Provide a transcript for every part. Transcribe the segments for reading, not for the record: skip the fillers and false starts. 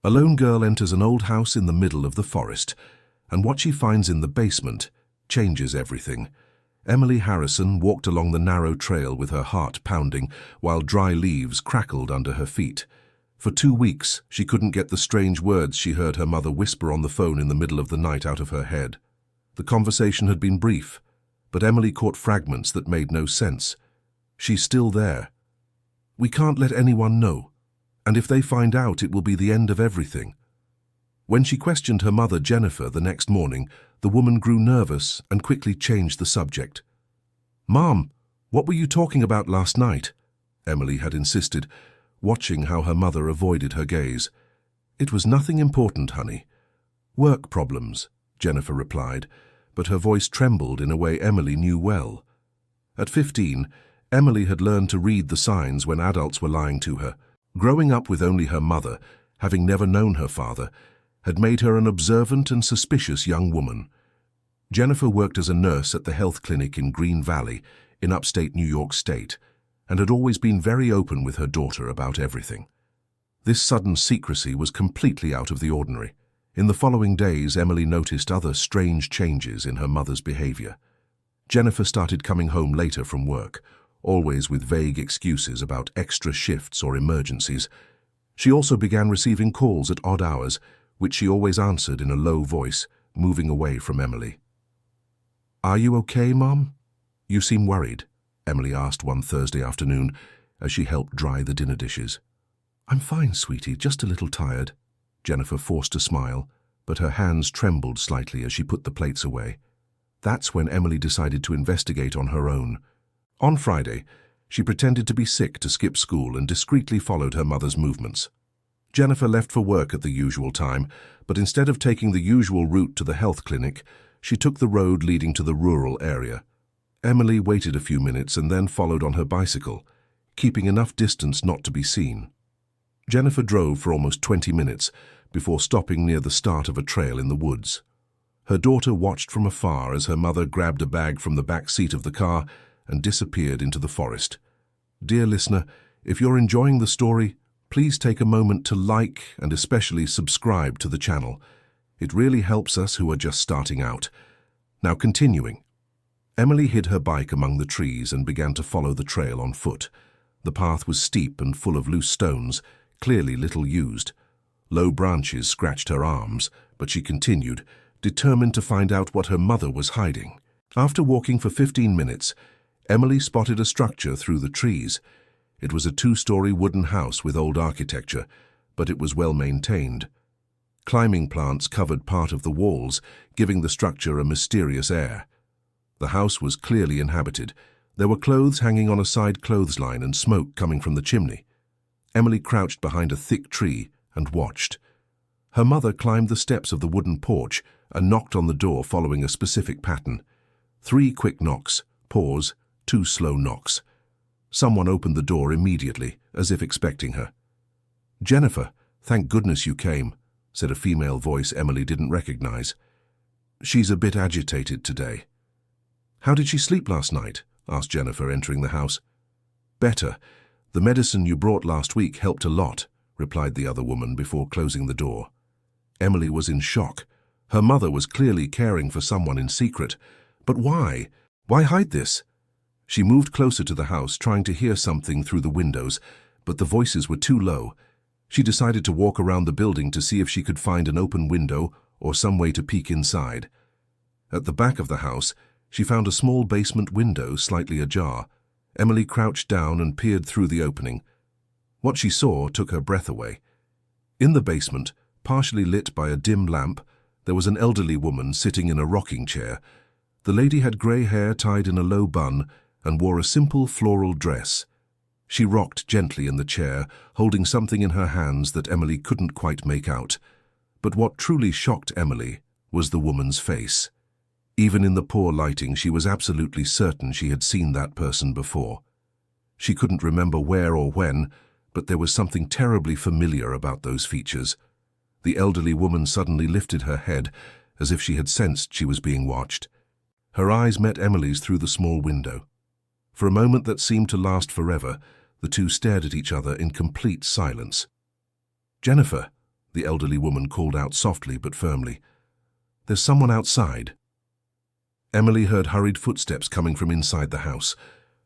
A lone girl enters an old house in the middle of the forest, and what she finds in the basement changes everything. Emily Harrison walked along the narrow trail with her heart pounding while dry leaves crackled under her feet. For 2 weeks, she couldn't get the strange words she heard her mother whisper on the phone in the middle of the night out of her head. The conversation had been brief, but Emily caught fragments that made no sense. "She's still there. We can't let anyone know. And if they find out, it will be the end of everything." When she questioned her mother, Jennifer, the next morning, the woman grew nervous and quickly changed the subject. "Mom, what were you talking about last night?" Emily had insisted, watching how her mother avoided her gaze. "It was nothing important, honey." "Work problems," Jennifer replied, but her voice trembled in a way Emily knew well. At 15, Emily had learned to read the signs when adults were lying to her. Growing up with only her mother, having never known her father, had made her an observant and suspicious young woman. Jennifer worked as a nurse at the health clinic in Green Valley, in upstate New York State, and had always been very open with her daughter about everything. This sudden secrecy was completely out of the ordinary. In the following days, Emily noticed other strange changes in her mother's behavior. Jennifer started coming home later from work, always with vague excuses about extra shifts or emergencies. She also began receiving calls at odd hours, which she always answered in a low voice, moving away from Emily. "Are you okay, Mom? You seem worried," Emily asked one Thursday afternoon as she helped dry the dinner dishes. "I'm fine, sweetie, just a little tired." Jennifer forced a smile, but her hands trembled slightly as she put the plates away. That's when Emily decided to investigate on her own. On Friday, she pretended to be sick to skip school and discreetly followed her mother's movements. Jennifer left for work at the usual time, but instead of taking the usual route to the health clinic, she took the road leading to the rural area. Emily waited a few minutes and then followed on her bicycle, keeping enough distance not to be seen. Jennifer drove for almost 20 minutes before stopping near the start of a trail in the woods. Her daughter watched from afar as her mother grabbed a bag from the back seat of the car and disappeared into the forest. Dear listener, if you're enjoying the story, please take a moment to like and especially subscribe to the channel. It really helps us who are just starting out. Now continuing. Emily hid her bike among the trees and began to follow the trail on foot. The path was steep and full of loose stones, clearly little used. Low branches scratched her arms, but she continued, determined to find out what her mother was hiding. After walking for 15 minutes, Emily spotted a structure through the trees. It was a 2-story wooden house with old architecture, but it was well maintained. Climbing plants covered part of the walls, giving the structure a mysterious air. The house was clearly inhabited. There were clothes hanging on a side clothesline and smoke coming from the chimney. Emily crouched behind a thick tree and watched. Her mother climbed the steps of the wooden porch and knocked on the door following a specific pattern. 3 quick knocks, pause, 2 slow knocks. Someone opened the door immediately, as if expecting her. "Jennifer, thank goodness you came," said a female voice Emily didn't recognize. "She's a bit agitated today." "How did she sleep last night?" asked Jennifer, entering the house. "Better. The medicine you brought last week helped a lot," replied the other woman before closing the door. Emily was in shock. Her mother was clearly caring for someone in secret. But why? Why hide this? She moved closer to the house, trying to hear something through the windows, but the voices were too low. She decided to walk around the building to see if she could find an open window or some way to peek inside. At the back of the house, she found a small basement window slightly ajar. Emily crouched down and peered through the opening. What she saw took her breath away. In the basement, partially lit by a dim lamp, there was an elderly woman sitting in a rocking chair. The lady had grey hair tied in a low bun and wore a simple floral dress. She rocked gently in the chair, holding something in her hands that Emily couldn't quite make out. But what truly shocked Emily was the woman's face. Even in the poor lighting, she was absolutely certain she had seen that person before. She couldn't remember where or when, but there was something terribly familiar about those features. The elderly woman suddenly lifted her head, as if she had sensed she was being watched. Her eyes met Emily's through the small window. For a moment that seemed to last forever, the two stared at each other in complete silence. "Jennifer," the elderly woman called out softly but firmly. "There's someone outside." Emily heard hurried footsteps coming from inside the house.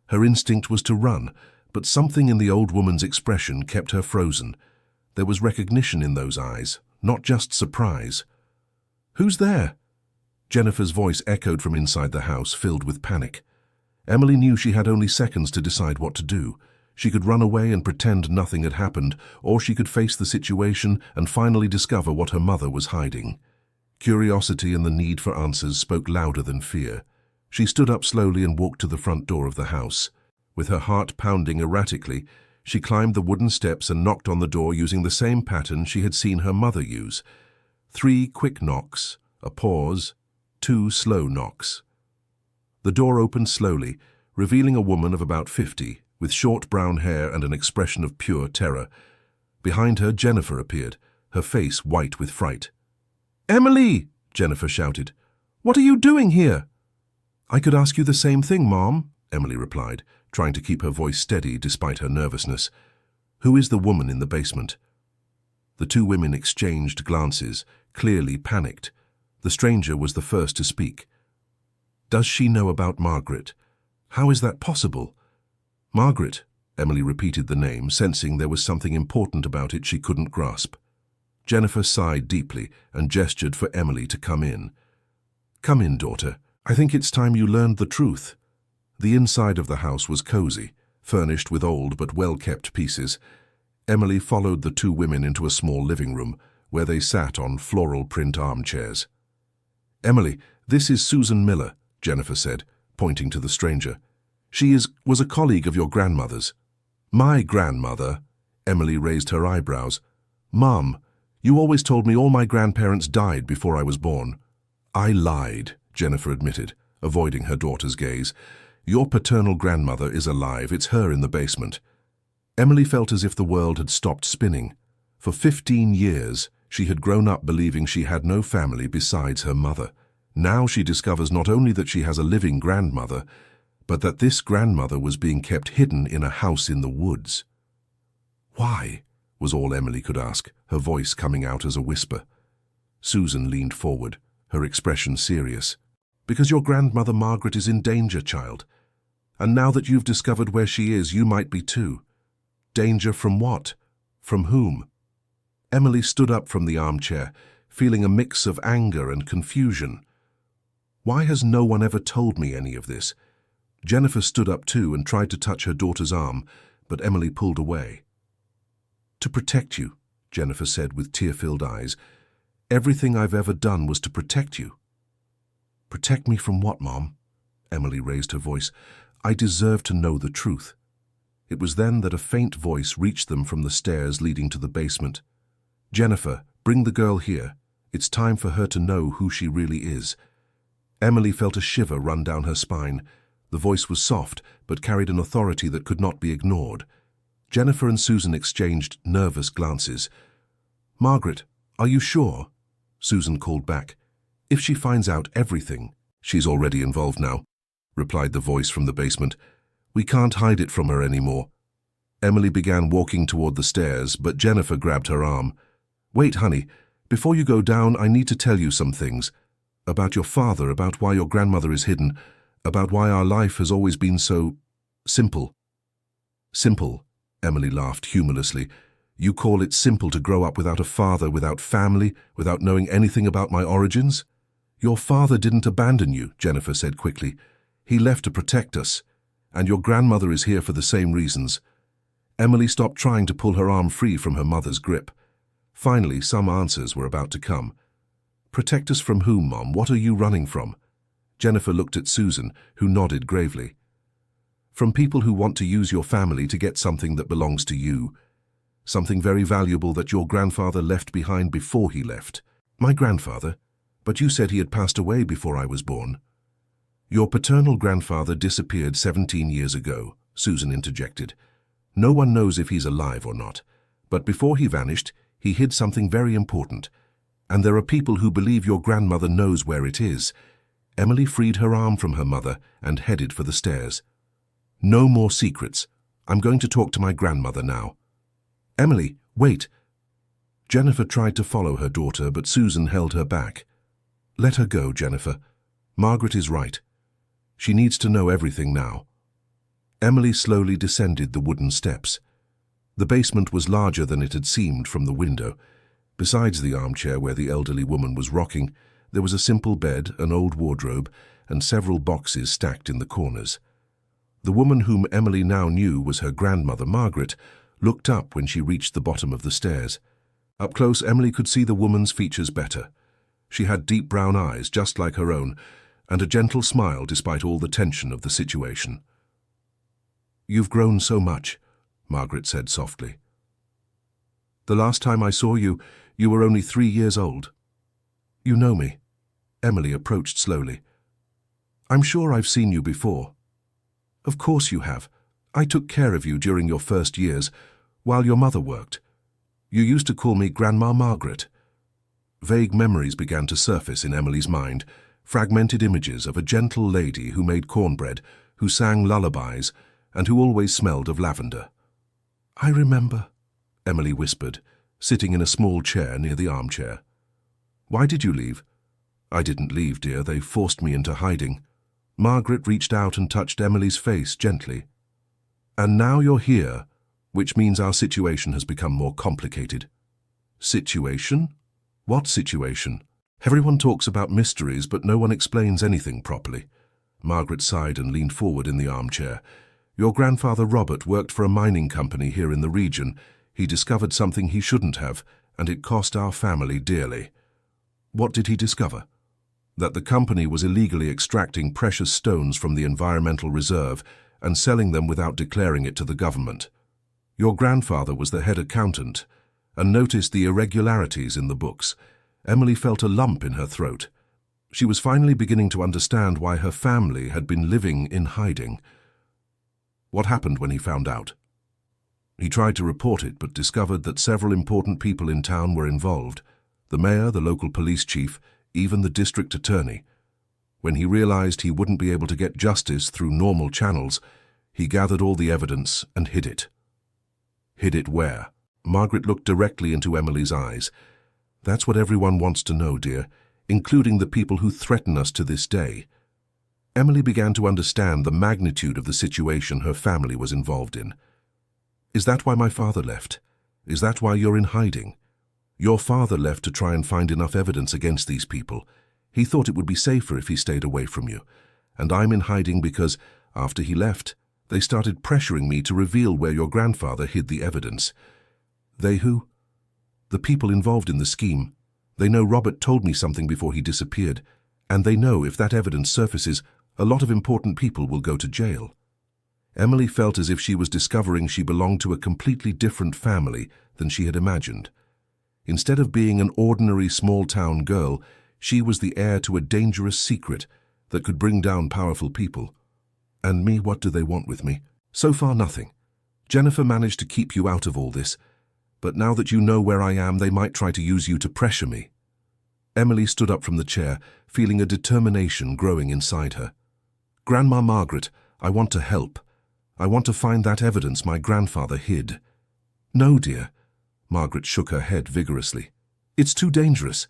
Her instinct was to run, but something in the old woman's expression kept her frozen. There was recognition in those eyes, not just surprise. "Who's there?" Jennifer's voice echoed from inside the house, filled with panic. Emily knew she had only seconds to decide what to do. She could run away and pretend nothing had happened, or she could face the situation and finally discover what her mother was hiding. Curiosity and the need for answers spoke louder than fear. She stood up slowly and walked to the front door of the house. With her heart pounding erratically, she climbed the wooden steps and knocked on the door using the same pattern she had seen her mother use. 3 quick knocks, a pause, 2 slow knocks. The door opened slowly, revealing a woman of about 50, with short brown hair and an expression of pure terror. Behind her, Jennifer appeared, her face white with fright. "Emily!" Jennifer shouted. "What are you doing here?" "I could ask you the same thing, Mom," Emily replied, trying to keep her voice steady despite her nervousness. "Who is the woman in the basement?" The 2 women exchanged glances, clearly panicked. The stranger was the first to speak. "Does she know about Margaret? How is that possible?" "Margaret," Emily repeated the name, sensing there was something important about it she couldn't grasp. Jennifer sighed deeply and gestured for Emily to come in. "Come in, daughter. I think it's time you learned the truth." The inside of the house was cozy, furnished with old but well-kept pieces. Emily followed the 2 women into a small living room, where they sat on floral print armchairs. "Emily, this is Susan Miller," Jennifer said, pointing to the stranger. "She was a colleague of your grandmother's." "My grandmother?" Emily raised her eyebrows. "Mom, you always told me all my grandparents died before I was born." "I lied," Jennifer admitted, avoiding her daughter's gaze. "Your paternal grandmother is alive. It's her in the basement." Emily felt as if the world had stopped spinning. For 15 years, she had grown up believing she had no family besides her mother. Now she discovers not only that she has a living grandmother, but that this grandmother was being kept hidden in a house in the woods. "Why?" was all Emily could ask, her voice coming out as a whisper. Susan leaned forward, her expression serious. "Because your grandmother Margaret is in danger, child. And now that you've discovered where she is, you might be too." "Danger from what? From whom?" Emily stood up from the armchair, feeling a mix of anger and confusion. Why has no one ever told me any of this? Jennifer stood up too and tried to touch her daughter's arm, but Emily pulled away. "To protect you," Jennifer said with tear-filled eyes. "Everything I've ever done was to protect you." "Protect me from what, Mom?" Emily raised her voice. "I deserve to know the truth." It was then that a faint voice reached them from the stairs leading to the basement. "Jennifer, bring the girl here. It's time for her to know who she really is." Emily felt a shiver run down her spine. The voice was soft, but carried an authority that could not be ignored. Jennifer and Susan exchanged nervous glances. "Margaret, are you sure?" Susan called back. "If she finds out everything—" "She's already involved now," replied the voice from the basement. "We can't hide it from her anymore." Emily began walking toward the stairs, but Jennifer grabbed her arm. "Wait, honey. Before you go down, I need to tell you some things. About your father, about why your grandmother is hidden, about why our life has always been so simple." "Simple?" Emily laughed humorlessly. "You call it simple to grow up without a father, without family, without knowing anything about my origins?" "Your father didn't abandon you," Jennifer said quickly. "He left to protect us. And your grandmother is here for the same reasons." Emily stopped trying to pull her arm free from her mother's grip. Finally, some answers were about to come. "Protect us from whom, Mom? What are you running from?" Jennifer looked at Susan, who nodded gravely. "From people who want to use your family to get something that belongs to you. Something very valuable that your grandfather left behind before he left." "My grandfather? But you said he had passed away before I was born." "Your paternal grandfather disappeared 17 years ago," Susan interjected. "No one knows if he's alive or not. But before he vanished, he hid something very important. And there are people who believe your grandmother knows where it is." Emily freed her arm from her mother and headed for the stairs. "No more secrets. I'm going to talk to my grandmother now." "Emily, wait." Jennifer tried to follow her daughter, but Susan held her back. "Let her go, Jennifer. Margaret is right. She needs to know everything now." Emily slowly descended the wooden steps. The basement was larger than it had seemed from the window. Besides the armchair where the elderly woman was rocking, there was a simple bed, an old wardrobe, and several boxes stacked in the corners. The woman whom Emily now knew was her grandmother, Margaret, looked up when she reached the bottom of the stairs. Up close, Emily could see the woman's features better. She had deep brown eyes, just like her own, and a gentle smile despite all the tension of the situation. "You've grown so much," Margaret said softly. "The last time I saw you, you were only 3 years old." "You know me." Emily approached slowly. "I'm sure I've seen you before." "Of course you have. I took care of you during your first years, while your mother worked. You used to call me Grandma Margaret." Vague memories began to surface in Emily's mind, fragmented images of a gentle lady who made cornbread, who sang lullabies, and who always smelled of lavender. "I remember," Emily whispered, sitting in a small chair near the armchair. "Why did you leave?" "I didn't leave, dear. They forced me into hiding." Margaret reached out and touched Emily's face gently. "And now you're here, which means our situation has become more complicated." "Situation? What situation?" "Everyone talks about mysteries, but no one explains anything properly." Margaret sighed and leaned forward in the armchair. "Your grandfather Robert worked for a mining company here in the region. He discovered something he shouldn't have, and it cost our family dearly." "What did he discover?" "That the company was illegally extracting precious stones from the environmental reserve and selling them without declaring it to the government. Your grandfather was the head accountant and noticed the irregularities in the books." Emily felt a lump in her throat. She was finally beginning to understand why her family had been living in hiding. "What happened when he found out?" "He tried to report it, but discovered that several important people in town were involved. The mayor, the local police chief, even the district attorney. When he realized he wouldn't be able to get justice through normal channels, he gathered all the evidence and hid it." "Hid it where?" Margaret looked directly into Emily's eyes. "That's what everyone wants to know, dear, including the people who threaten us to this day." Emily began to understand the magnitude of the situation her family was involved in. "Is that why my father left? Is that why you're in hiding? Your father left to try and find enough evidence against these people. He thought it would be safer if he stayed away from you. And I'm in hiding because, after he left, they started pressuring me to reveal where your grandfather hid the evidence." "They who?" "The people involved in the scheme. They know Robert told me something before he disappeared, and they know if that evidence surfaces, a lot of important people will go to jail." Emily felt as if she was discovering she belonged to a completely different family than she had imagined. Instead of being an ordinary small-town girl, she was the heir to a dangerous secret that could bring down powerful people. "And me, what do they want with me?" "So far, nothing. Jennifer managed to keep you out of all this, but now that you know where I am, they might try to use you to pressure me." Emily stood up from the chair, feeling a determination growing inside her. "Grandma Margaret, I want to help. I want to find that evidence my grandfather hid." "No, dear." Margaret shook her head vigorously. "It's too dangerous.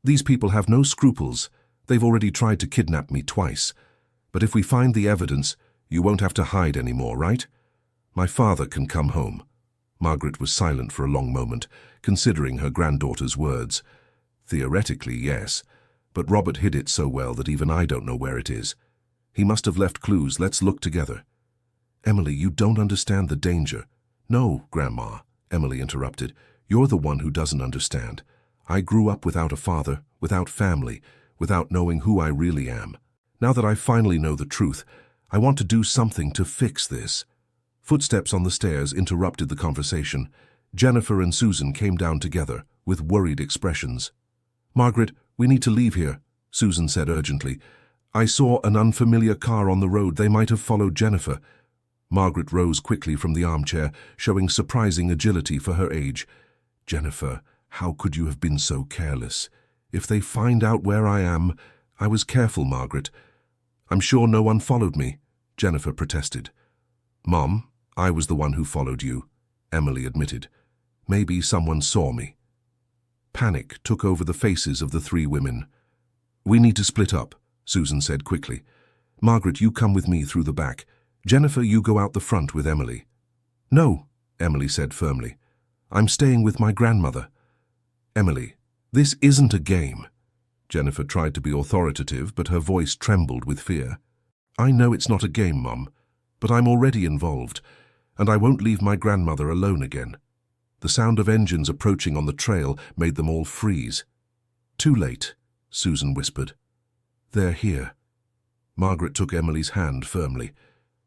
These people have no scruples. They've already tried to kidnap me twice. But if we find the evidence, you won't have to hide anymore, right? My father can come home." Margaret was silent for a long moment, considering her granddaughter's words. "Theoretically, yes, but Robert hid it so well that even I don't know where it is. He must have left clues. Let's look together." "Emily, you don't understand the danger." "No, Grandma," Emily interrupted. "You're the one who doesn't understand. I grew up without a father, without family, without knowing who I really am. Now that I finally know the truth, I want to do something to fix this." Footsteps on the stairs interrupted the conversation. Jennifer and Susan came down together, with worried expressions. "Margaret, we need to leave here," Susan said urgently. "I saw an unfamiliar car on the road. They might have followed Jennifer." Margaret rose quickly from the armchair, showing surprising agility for her age. "Jennifer, how could you have been so careless? If they find out where I am—" "I was careful, Margaret. I'm sure no one followed me," Jennifer protested. "Mom, I was the one who followed you," Emily admitted. "Maybe someone saw me." Panic took over the faces of the three women. "We need to split up," Susan said quickly. "Margaret, you come with me through the back. Jennifer, you go out the front with Emily." "No," Emily said firmly. "I'm staying with my grandmother." "Emily, this isn't a game." Jennifer tried to be authoritative, but her voice trembled with fear. "I know it's not a game, Mum, but I'm already involved, and I won't leave my grandmother alone again." The sound of engines approaching on the trail made them all freeze. "Too late," Susan whispered. "They're here." Margaret took Emily's hand firmly.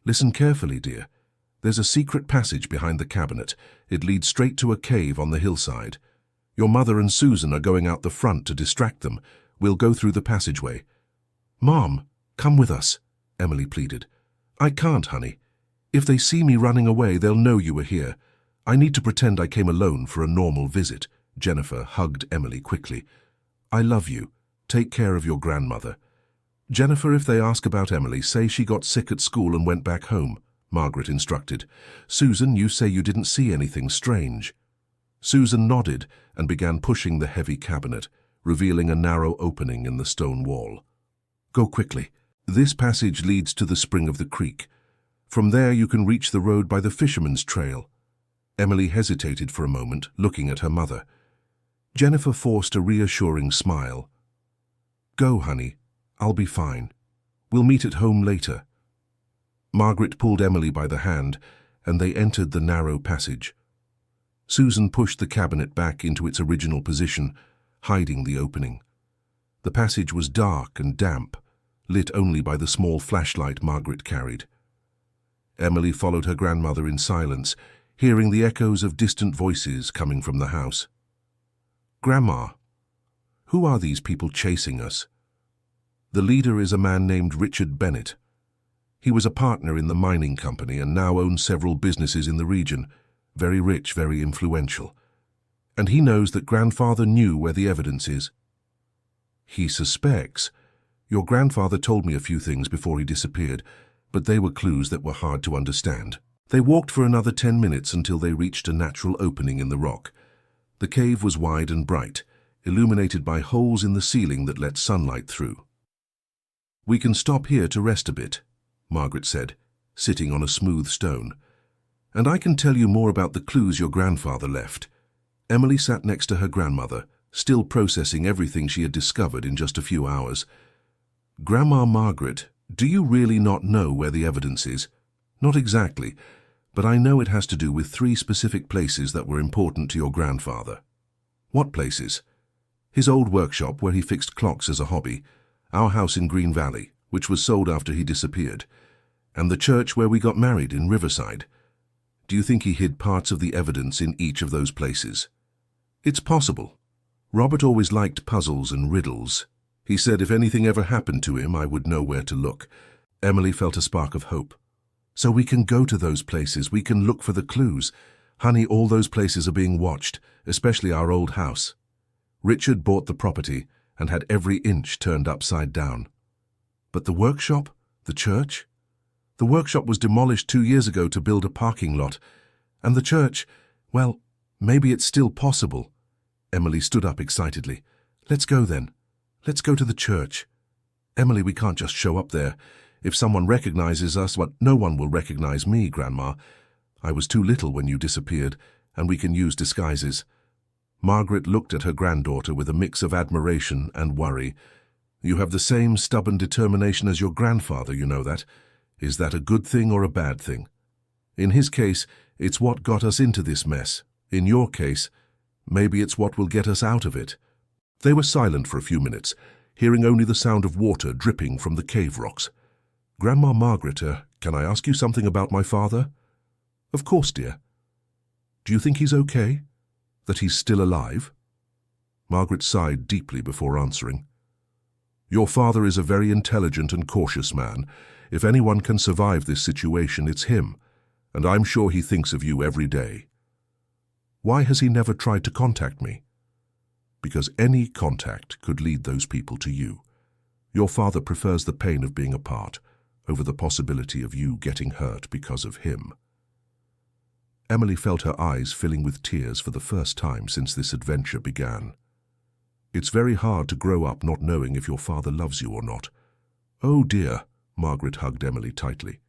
"Listen carefully, dear. There's a secret passage behind the cabinet. It leads straight to a cave on the hillside. Your mother and Susan are going out the front to distract them. We'll go through the passageway." "Mom, come with us," Emily pleaded. "I can't, honey. If they see me running away, they'll know you were here. I need to pretend I came alone for a normal visit." Jennifer hugged Emily quickly. "I love you. Take care of your grandmother." "Jennifer, if they ask about Emily, say she got sick at school and went back home," Margaret instructed. "Susan, you say you didn't see anything strange." Susan nodded and began pushing the heavy cabinet, revealing a narrow opening in the stone wall. "Go quickly. This passage leads to the spring of the creek. From there you can reach the road by the fisherman's trail." Emily hesitated for a moment, looking at her mother. Jennifer forced a reassuring smile. "Go, honey. I'll be fine. We'll meet at home later." Margaret pulled Emily by the hand, and they entered the narrow passage. Susan pushed the cabinet back into its original position, hiding the opening. The passage was dark and damp, lit only by the small flashlight Margaret carried. Emily followed her grandmother in silence, hearing the echoes of distant voices coming from the house. "Grandma, who are these people chasing us?" "The leader is a man named Richard Bennett. He was a partner in the mining company and now owns several businesses in the region, very rich, very influential. And he knows that grandfather knew where the evidence is." "He suspects. Your grandfather told me a few things before he disappeared, but they were clues that were hard to understand." They walked for another 10 minutes until they reached a natural opening in the rock. The cave was wide and bright, illuminated by holes in the ceiling that let sunlight through. "We can stop here to rest a bit," Margaret said, sitting on a smooth stone. "And I can tell you more about the clues your grandfather left." Emily sat next to her grandmother, still processing everything she had discovered in just a few hours. "Grandma Margaret, do you really not know where the evidence is?" "Not exactly, but I know it has to do with 3 specific places that were important to your grandfather." "What places?" "His old workshop where he fixed clocks as a hobby, our house in Green Valley, which was sold after he disappeared, and the church where we got married in Riverside. Do you think he hid parts of the evidence in each of those places?" "It's possible. Robert always liked puzzles and riddles. He said if anything ever happened to him, I would know where to look." Emily felt a spark of hope. "So we can go to those places, we can look for the clues. Honey, all those places are being watched, especially our old house. Richard bought the property and had every inch turned upside down." "But the workshop? The church?" "The workshop was demolished 2 years ago to build a parking lot. And the church, well, maybe it's still possible." Emily stood up excitedly. "Let's go then. Let's go to the church." "Emily, we can't just show up there. If someone recognizes us, well, no one will recognize me, Grandma. I was too little when you disappeared, and we can use disguises." Margaret looked at her granddaughter with a mix of admiration and worry. "You have the same stubborn determination as your grandfather, you know that. Is that a good thing or a bad thing? In his case, it's what got us into this mess. In your case, maybe it's what will get us out of it." They were silent for a few minutes, hearing only the sound of water dripping from the cave rocks. "Grandma Margaret, can I ask you something about my father?" "Of course, dear." "Do you think he's okay? That he's still alive?" Margaret sighed deeply before answering. "Your father is a very intelligent and cautious man. If anyone can survive this situation, it's him, and I'm sure he thinks of you every day." "Why has he never tried to contact me?" "Because any contact could lead those people to you. Your father prefers the pain of being apart over the possibility of you getting hurt because of him." Emily felt her eyes filling with tears for the first time since this adventure began. It's very hard to grow up not knowing if your father loves you or not. Oh dear, Margaret hugged Emily tightly.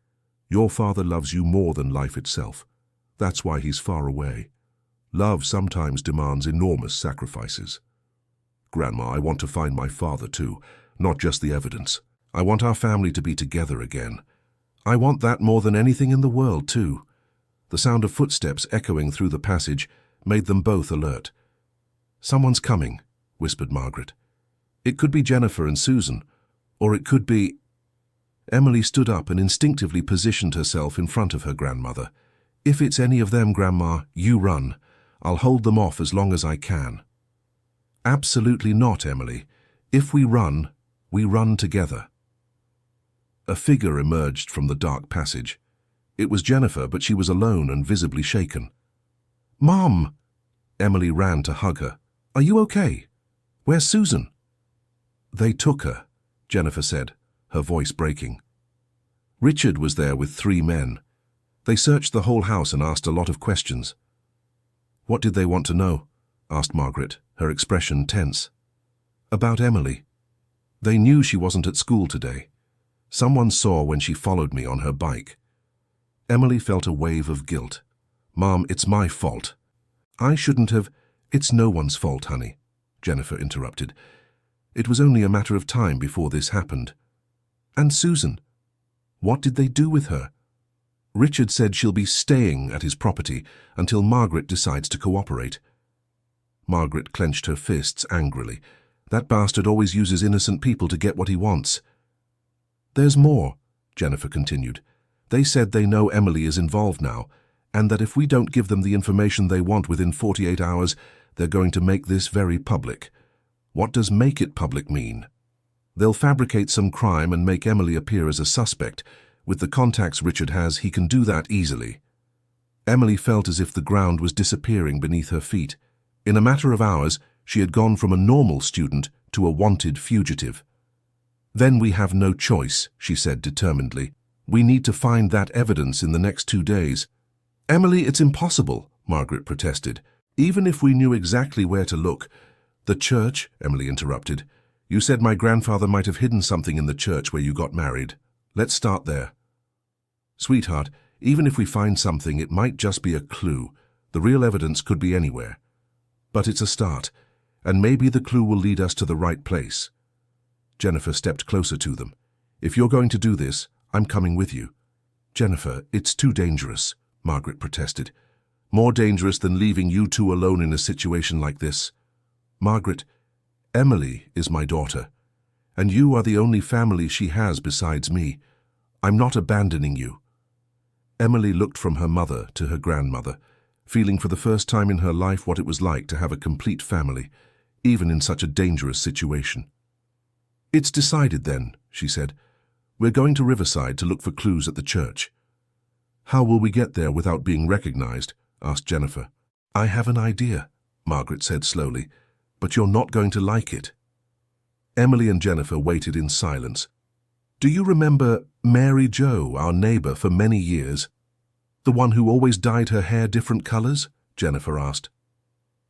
Your father loves you more than life itself. That's why he's far away. Love sometimes demands enormous sacrifices. Grandma, I want to find my father too, not just the evidence. I want our family to be together again. I want that more than anything in the world too. The sound of footsteps echoing through the passage made them both alert. Someone's coming, whispered Margaret. It could be Jennifer and Susan, or it could be... Emily stood up and instinctively positioned herself in front of her grandmother. If it's any of them, Grandma, you run. I'll hold them off as long as I can. Absolutely not, Emily. If we run together. A figure emerged from the dark passage. It was Jennifer, but she was alone and visibly shaken. Mom! Emily ran to hug her. Are you okay? Where's Susan? They took her, Jennifer said, her voice breaking. Richard was there with 3 men. They searched the whole house and asked a lot of questions. What did they want to know? Asked Margaret, her expression tense. About Emily. They knew she wasn't at school today. Someone saw when she followed me on her bike. Emily felt a wave of guilt. Mom, it's my fault. I shouldn't have... It's no one's fault, honey, Jennifer interrupted. It was only a matter of time before this happened. And Susan? What did they do with her? Richard said she'll be staying at his property until Margaret decides to cooperate. Margaret clenched her fists angrily. That bastard always uses innocent people to get what he wants. There's more, Jennifer continued. They said they know Emily is involved now, and that if we don't give them the information they want within 48 hours, they're going to make this very public. What does make it public mean? They'll fabricate some crime and make Emily appear as a suspect. With the contacts Richard has, he can do that easily. Emily felt as if the ground was disappearing beneath her feet. In a matter of hours, she had gone from a normal student to a wanted fugitive. Then we have no choice, she said determinedly. We need to find that evidence in the next 2 days. Emily, it's impossible, Margaret protested. Even if we knew exactly where to look. The church, Emily interrupted. You said my grandfather might have hidden something in the church where you got married. Let's start there. Sweetheart, even if we find something, it might just be a clue. The real evidence could be anywhere. But it's a start, and maybe the clue will lead us to the right place. Jennifer stepped closer to them. If you're going to do this, I'm coming with you. Jennifer, it's too dangerous, Margaret protested. More dangerous than leaving you 2 alone in a situation like this. Margaret, Emily is my daughter, and you are the only family she has besides me. I'm not abandoning you. Emily looked from her mother to her grandmother, feeling for the first time in her life what it was like to have a complete family, even in such a dangerous situation. It's decided then, she said. We're going to Riverside to look for clues at the church. How will we get there without being recognized? Asked Jennifer. I have an idea, Margaret said slowly, but you're not going to like it. Emily and Jennifer waited in silence. Do you remember Mary Jo, our neighbor for many years? The one who always dyed her hair different colors? Jennifer asked.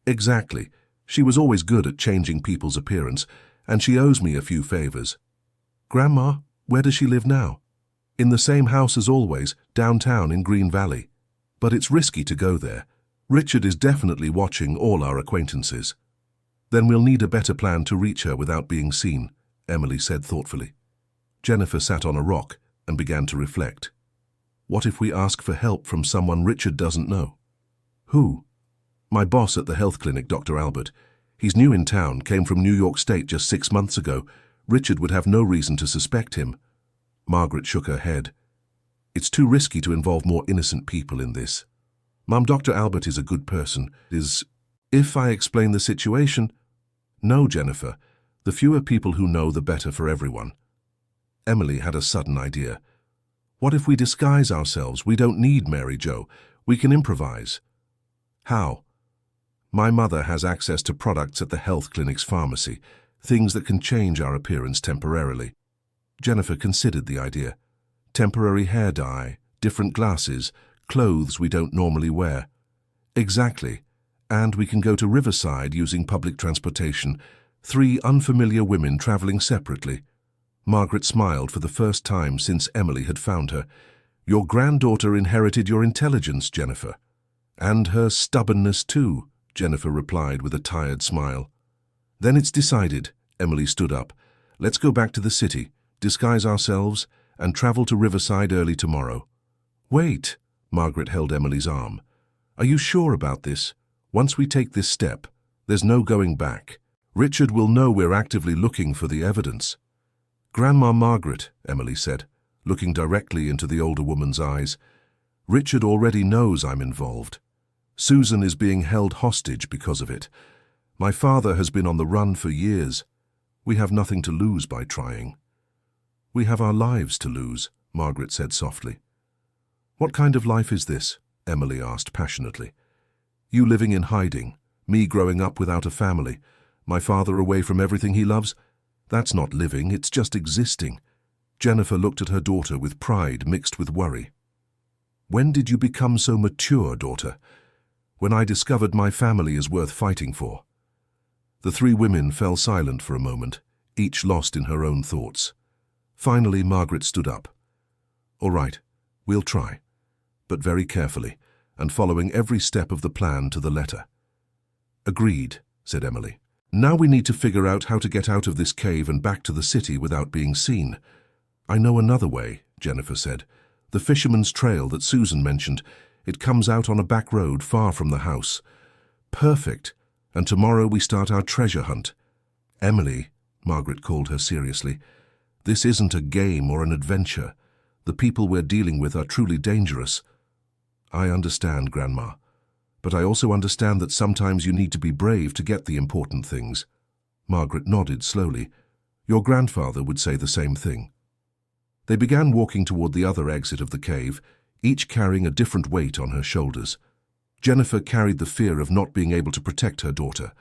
Exactly. She was always good at changing people's appearance, and she owes me a few favors. Grandma, where does she live now? In the same house as always, downtown in Green Valley. But it's risky to go there. Richard is definitely watching all our acquaintances. Then we'll need a better plan to reach her without being seen, Emily said thoughtfully. Jennifer sat on a rock and began to reflect. What if we ask for help from someone Richard doesn't know? Who? My boss at the health clinic, Dr. Albert. He's new in town, came from New York State just 6 months ago. Richard would have no reason to suspect him. Margaret shook her head. It's too risky to involve more innocent people in this. Mum, Dr. Albert is a good person. If I explain the situation... No, Jennifer. The fewer people who know, the better for everyone. Emily had a sudden idea. What if we disguise ourselves? We don't need Mary Jo. We can improvise. How? My mother has access to products at the health clinic's pharmacy, things that can change our appearance temporarily. Jennifer considered the idea. Temporary hair dye, different glasses, clothes we don't normally wear. Exactly. And we can go to Riverside using public transportation. 3 unfamiliar women traveling separately. Margaret smiled for the first time since Emily had found her. Your granddaughter inherited your intelligence, Jennifer. And her stubbornness too, Jennifer replied with a tired smile. Then it's decided, Emily stood up. Let's go back to the city, disguise ourselves, and travel to Riverside early tomorrow. Wait, Margaret held Emily's arm. Are you sure about this? Once we take this step, there's no going back. Richard will know we're actively looking for the evidence. Grandma Margaret, Emily said, looking directly into the older woman's eyes. Richard already knows I'm involved. Susan is being held hostage because of it. My father has been on the run for years. We have nothing to lose by trying. We have our lives to lose, Margaret said softly. What kind of life is this? Emily asked passionately. You living in hiding, me growing up without a family, my father away from everything he loves? That's not living, it's just existing. Jennifer looked at her daughter with pride mixed with worry. When did you become so mature, daughter? When I discovered my family is worth fighting for. The 3 women fell silent for a moment, each lost in her own thoughts. Finally, Margaret stood up. All right, we'll try, but very carefully, and following every step of the plan to the letter. Agreed, said Emily. Now we need to figure out how to get out of this cave and back to the city without being seen. I know another way, Jennifer said. The fisherman's trail that Susan mentioned. It comes out on a back road far from the house. Perfect. And tomorrow we start our treasure hunt. Emily, Margaret called her seriously, this isn't a game or an adventure. The people we're dealing with are truly dangerous. I understand, Grandma. But I also understand that sometimes you need to be brave to get the important things. Margaret nodded slowly. Your grandfather would say the same thing. They began walking toward the other exit of the cave, each carrying a different weight on her shoulders. Jennifer carried the fear of not being able to protect her daughter.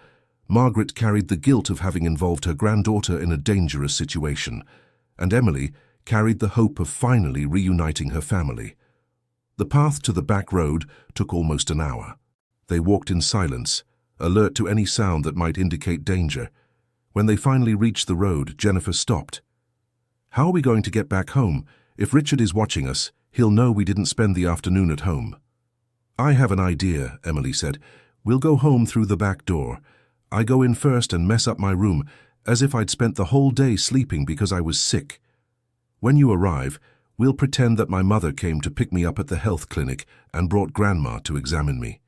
Margaret carried the guilt of having involved her granddaughter in a dangerous situation. And Emily carried the hope of finally reuniting her family. The path to the back road took almost an hour. They walked in silence, alert to any sound that might indicate danger. When they finally reached the road, Jennifer stopped. How are we going to get back home? If Richard is watching us, he'll know we didn't spend the afternoon at home. I have an idea, Emily said. We'll go home through the back door. I go in first and mess up my room, as if I'd spent the whole day sleeping because I was sick. When you arrive, we'll pretend that my mother came to pick me up at the health clinic and brought Grandma to examine me.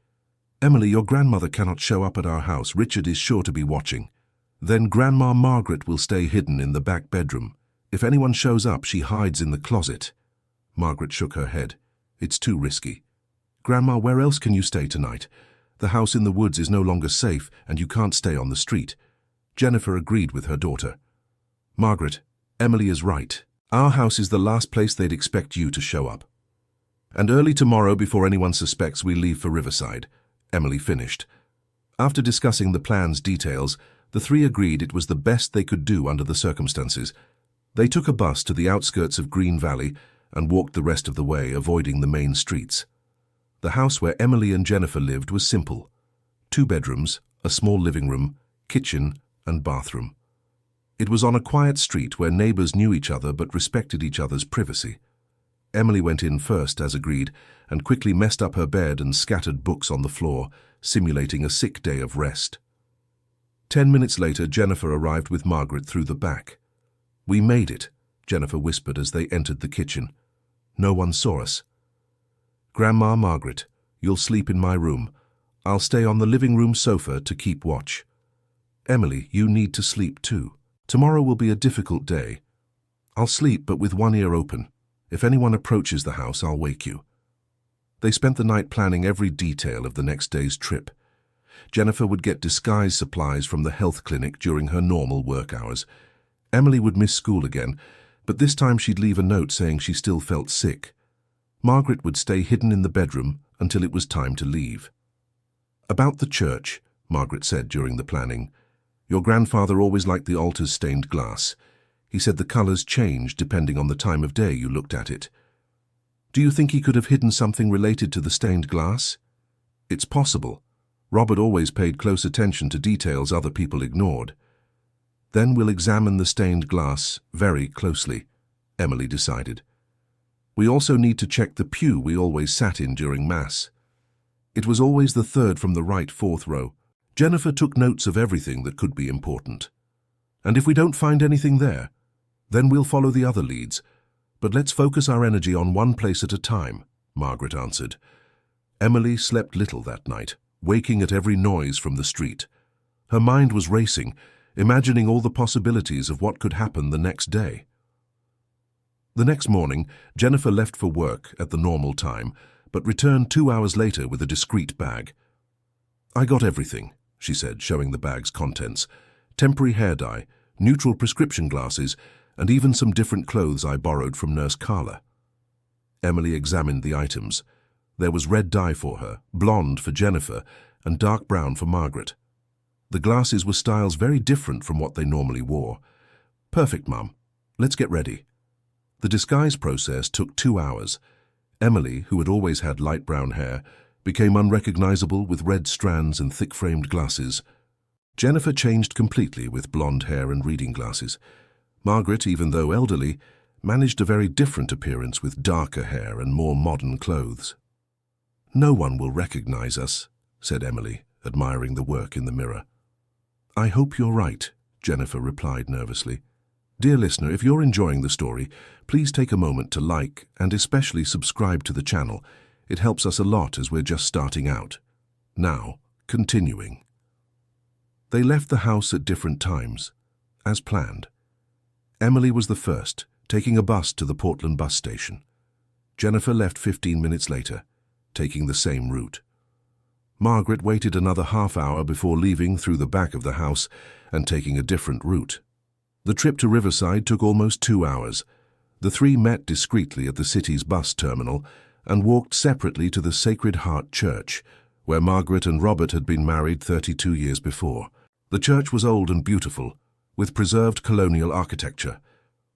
Emily, your grandmother cannot show up at our house. Richard is sure to be watching. Then Grandma Margaret will stay hidden in the back bedroom. If anyone shows up, she hides in the closet. Margaret shook her head. It's too risky. Grandma, where else can you stay tonight? The house in the woods is no longer safe, and you can't stay on the street. Jennifer agreed with her daughter. Margaret, Emily is right. Our house is the last place they'd expect you to show up. And early tomorrow, before anyone suspects, we leave for Riverside. Emily finished. After discussing the plan's details, the 3 agreed it was the best they could do under the circumstances. They took a bus to the outskirts of Green Valley and walked the rest of the way, avoiding the main streets. The house where Emily and Jennifer lived was simple. 2 bedrooms, a small living room, kitchen, and bathroom. It was on a quiet street where neighbors knew each other but respected each other's privacy. Emily went in first, as agreed, and quickly messed up her bed and scattered books on the floor, simulating a sick day of rest. 10 minutes later, Jennifer arrived with Margaret through the back. We made it, Jennifer whispered as they entered the kitchen. No one saw us. Grandma Margaret, you'll sleep in my room. I'll stay on the living room sofa to keep watch. Emily, you need to sleep too. Tomorrow will be a difficult day. I'll sleep, but with one ear open. If anyone approaches the house, I'll wake you. They spent the night planning every detail of the next day's trip. Jennifer would get disguise supplies from the health clinic during her normal work hours. Emily would miss school again, but this time she'd leave a note saying she still felt sick. Margaret would stay hidden in the bedroom until it was time to leave. About the church, Margaret said during the planning, your grandfather always liked the altar's stained glass. He said the colors changed depending on the time of day you looked at it. Do you think he could have hidden something related to the stained glass? It's possible. Robert always paid close attention to details other people ignored. Then we'll examine the stained glass very closely, Emily decided. We also need to check the pew we always sat in during Mass. It was always the third from the right fourth row. Jennifer took notes of everything that could be important. And if we don't find anything there, then we'll follow the other leads. But let's focus our energy on one place at a time, Margaret answered. Emily slept little that night, waking at every noise from the street. Her mind was racing, imagining all the possibilities of what could happen the next day. The next morning, Jennifer left for work at the normal time, but returned 2 hours later with a discreet bag. I got everything, she said, showing the bag's contents. Temporary hair dye, neutral prescription glasses, and even some different clothes I borrowed from Nurse Carla. Emily examined the items. There was red dye for her, blonde for Jennifer, and dark brown for Margaret. The glasses were styles very different from what they normally wore. Perfect, Mum. Let's get ready. The disguise process took 2 hours. Emily, who had always had light brown hair, became unrecognizable with red strands and thick-framed glasses. Jennifer changed completely with blonde hair and reading glasses. Margaret, even though elderly, managed a very different appearance with darker hair and more modern clothes. No one will recognize us, said Emily, admiring the work in the mirror. I hope you're right, Jennifer replied nervously. Dear listener, if you're enjoying the story, please take a moment to like and especially subscribe to the channel. It helps us a lot as we're just starting out. Now, continuing. They left the house at different times, as planned. Emily was the first, taking a bus to the Portland bus station. Jennifer left 15 minutes later, taking the same route. Margaret waited another half hour before leaving through the back of the house and taking a different route. The trip to Riverside took almost 2 hours. The three met discreetly at the city's bus terminal and walked separately to the Sacred Heart Church, where Margaret and Robert had been married 32 years before. The church was old and beautiful, with preserved colonial architecture.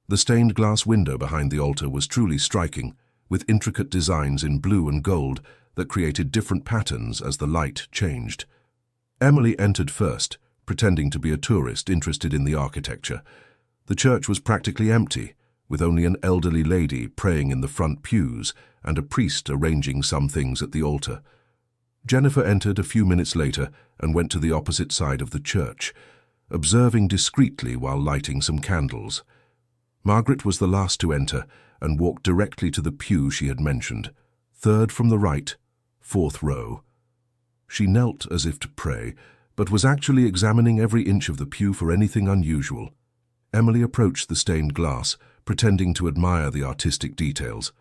The stained glass window behind the altar was truly striking, with intricate designs in blue and gold that created different patterns as the light changed. Emily entered first, pretending to be a tourist interested in the architecture. The church was practically empty, with only an elderly lady praying in the front pews and a priest arranging some things at the altar. Jennifer entered a few minutes later and went to the opposite side of the church, observing discreetly while lighting some candles. Margaret was the last to enter and walked directly to the pew she had mentioned, third from the right, fourth row. She knelt as if to pray, but was actually examining every inch of the pew for anything unusual. Emily approached the stained glass, pretending to admire the artistic details.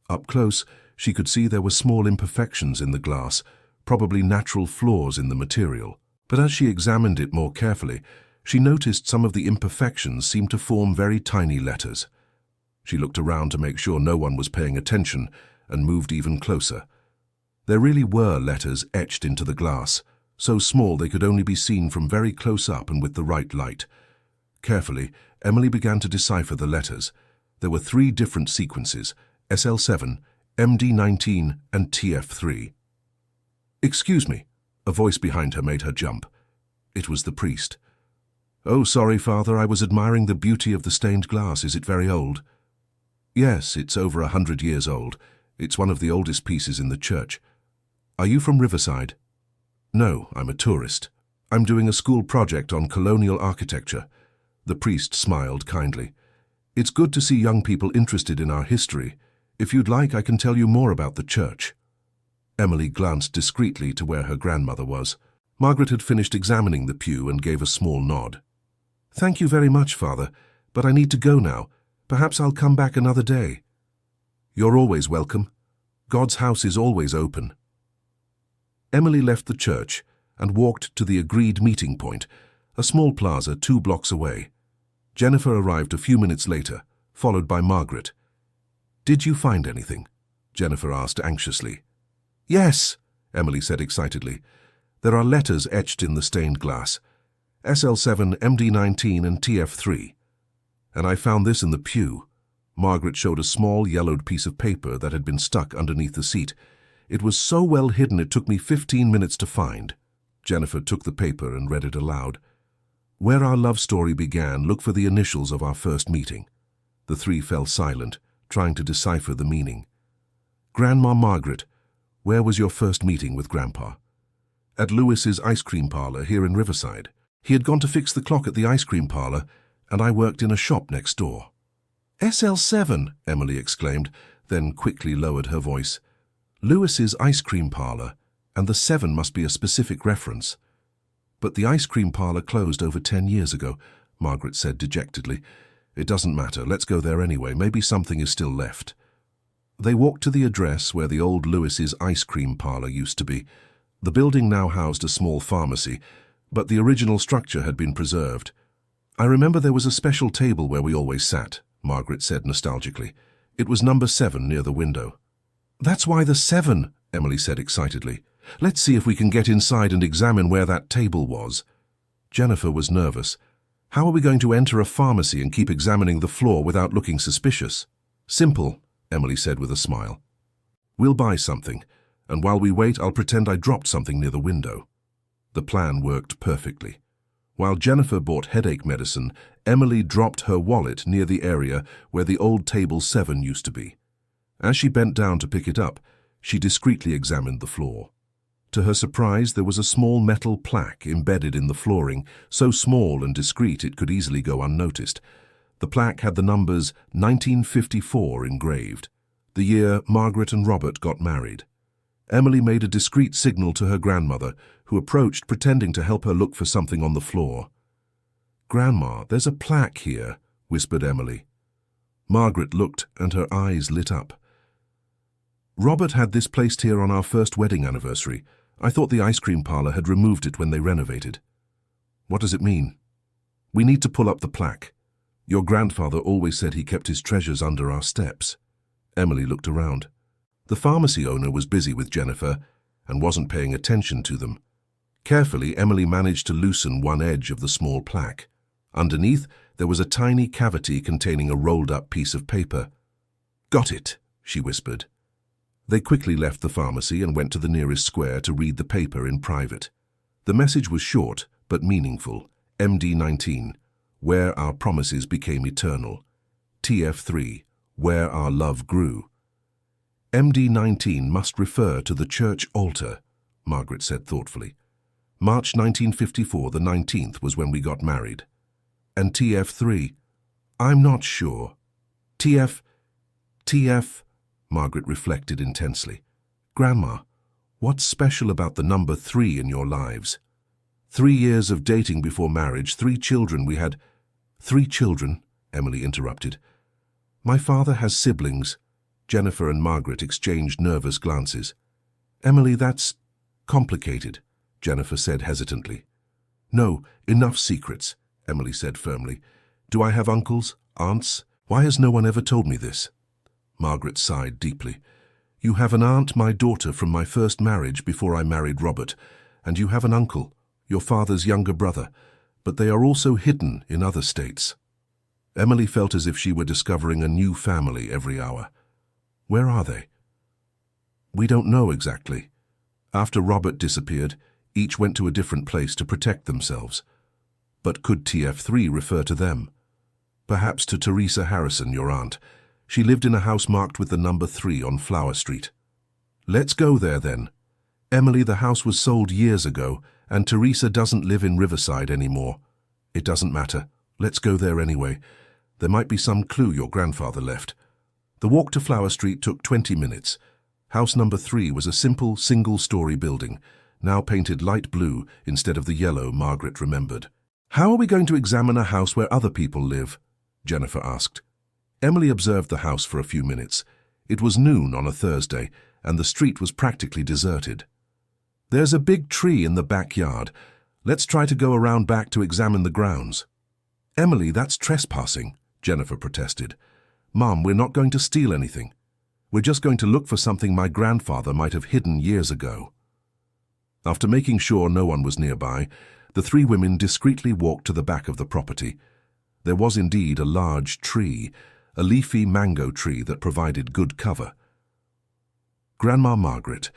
Up close, she could see there were small imperfections in the glass, probably natural flaws in the material. But as she examined it more carefully, she noticed some of the imperfections seemed to form very tiny letters. She looked around to make sure no one was paying attention and moved even closer. There really were letters etched into the glass, so small they could only be seen from very close up and with the right light. Carefully, Emily began to decipher the letters. There were 3 different sequences: SL7, MD19, and TF3. "Excuse me," a voice behind her made her jump. It was the priest. "Oh, sorry, Father, I was admiring the beauty of the stained glass. Is it very old?" "Yes, it's over 100 years old. It's one of the oldest pieces in the church." "Are you from Riverside?" "No, I'm a tourist. I'm doing a school project on colonial architecture." The priest smiled kindly. "It's good to see young people interested in our history. If you'd like, I can tell you more about the church." Emily glanced discreetly to where her grandmother was. Margaret had finished examining the pew and gave a small nod. "Thank you very much, Father, but I need to go now. Perhaps I'll come back another day." "You're always welcome. God's house is always open." Emily left the church and walked to the agreed meeting point, a small plaza 2 blocks away. Jennifer arrived a few minutes later, followed by Margaret. "Did you find anything?" Jennifer asked anxiously. "Yes," Emily said excitedly. "There are letters etched in the stained glass. SL7, MD19, and TF3. And I found this in the pew." Margaret showed a small yellowed piece of paper that had been stuck underneath the seat. "It was so well hidden it took me 15 minutes to find." Jennifer took the paper and read it aloud. Where our love story began, look for the initials of our first meeting. The three fell silent, trying to decipher the meaning. Grandma Margaret, where was your first meeting with Grandpa? At Lewis's ice cream parlor here in Riverside. He had gone to fix the clock at the ice cream parlor, and I worked in a shop next door. SL7, Emily exclaimed, then quickly lowered her voice. Lewis's ice cream parlor, and the 7 must be a specific reference. But the ice cream parlor closed over 10 years ago, Margaret said dejectedly. It doesn't matter, let's go there anyway, maybe something is still left. They walked to the address where the old Lewis's ice cream parlor used to be. The building now housed a small pharmacy, but the original structure had been preserved. I remember there was a special table where we always sat, Margaret said nostalgically. It was number 7 near the window. That's why the 7, Emily said excitedly. Let's see if we can get inside and examine where that table was. Jennifer was nervous. How are we going to enter a pharmacy and keep examining the floor without looking suspicious? Simple, Emily said with a smile. We'll buy something, and while we wait, I'll pretend I dropped something near the window. The plan worked perfectly. While Jennifer bought headache medicine, Emily dropped her wallet near the area where the old table 7 used to be. As she bent down to pick it up, she discreetly examined the floor. To her surprise, there was a small metal plaque embedded in the flooring, so small and discreet it could easily go unnoticed. The plaque had the numbers 1954 engraved, the year Margaret and Robert got married. Emily made a discreet signal to her grandmother, who approached pretending to help her look for something on the floor. Grandma, there's a plaque here, whispered Emily. Margaret looked and her eyes lit up. Robert had this placed here on our first wedding anniversary. I thought the ice cream parlor had removed it when they renovated. What does it mean? We need to pull up the plaque. Your grandfather always said he kept his treasures under our steps. Emily looked around. The pharmacy owner was busy with Jennifer and wasn't paying attention to them. Carefully, Emily managed to loosen one edge of the small plaque. Underneath, there was a tiny cavity containing a rolled-up piece of paper. Got it, she whispered. They quickly left the pharmacy and went to the nearest square to read the paper in private. The message was short but meaningful. MD19, where our promises became eternal. TF3, where our love grew. MD19 must refer to the church altar, Margaret said thoughtfully. March 1954, the 19th, was when we got married. And TF3? I'm not sure. TF, Margaret reflected intensely. Grandma, what's special about the number 3 in your lives? 3 years of dating before marriage, 3 children we had. 3 children, Emily interrupted. My father has siblings. Jennifer and Margaret exchanged nervous glances. Emily, that's complicated, Jennifer said hesitantly. No, enough secrets, Emily said firmly. Do I have uncles, aunts? Why has no one ever told me this? Margaret sighed deeply. You have an aunt, my daughter, from my first marriage before I married Robert, and you have an uncle, your father's younger brother, but they are also hidden in other states. Emily felt as if she were discovering a new family every hour. Where are they? We don't know exactly. After Robert disappeared, each went to a different place to protect themselves. But could TF3 refer to them? Perhaps to Teresa Harrison, your aunt. She lived in a house marked with the number 3 on Flower Street. Let's go there then. Emily, the house was sold years ago, and Teresa doesn't live in Riverside anymore. It doesn't matter. Let's go there anyway. There might be some clue your grandfather left. The walk to Flower Street took 20 minutes. House number 3 was a simple, single-story building, now painted light blue instead of the yellow Margaret remembered. How are we going to examine a house where other people live? Jennifer asked. Emily observed the house for a few minutes. It was noon on a Thursday, and the street was practically deserted. There's a big tree in the backyard. Let's try to go around back to examine the grounds. Emily, that's trespassing, Jennifer protested. Mom, we're not going to steal anything. We're just going to look for something my grandfather might have hidden years ago. After making sure no one was nearby, the 3 women discreetly walked to the back of the property. There was indeed a large tree, a leafy mango tree that provided good cover. Grandma Margaret,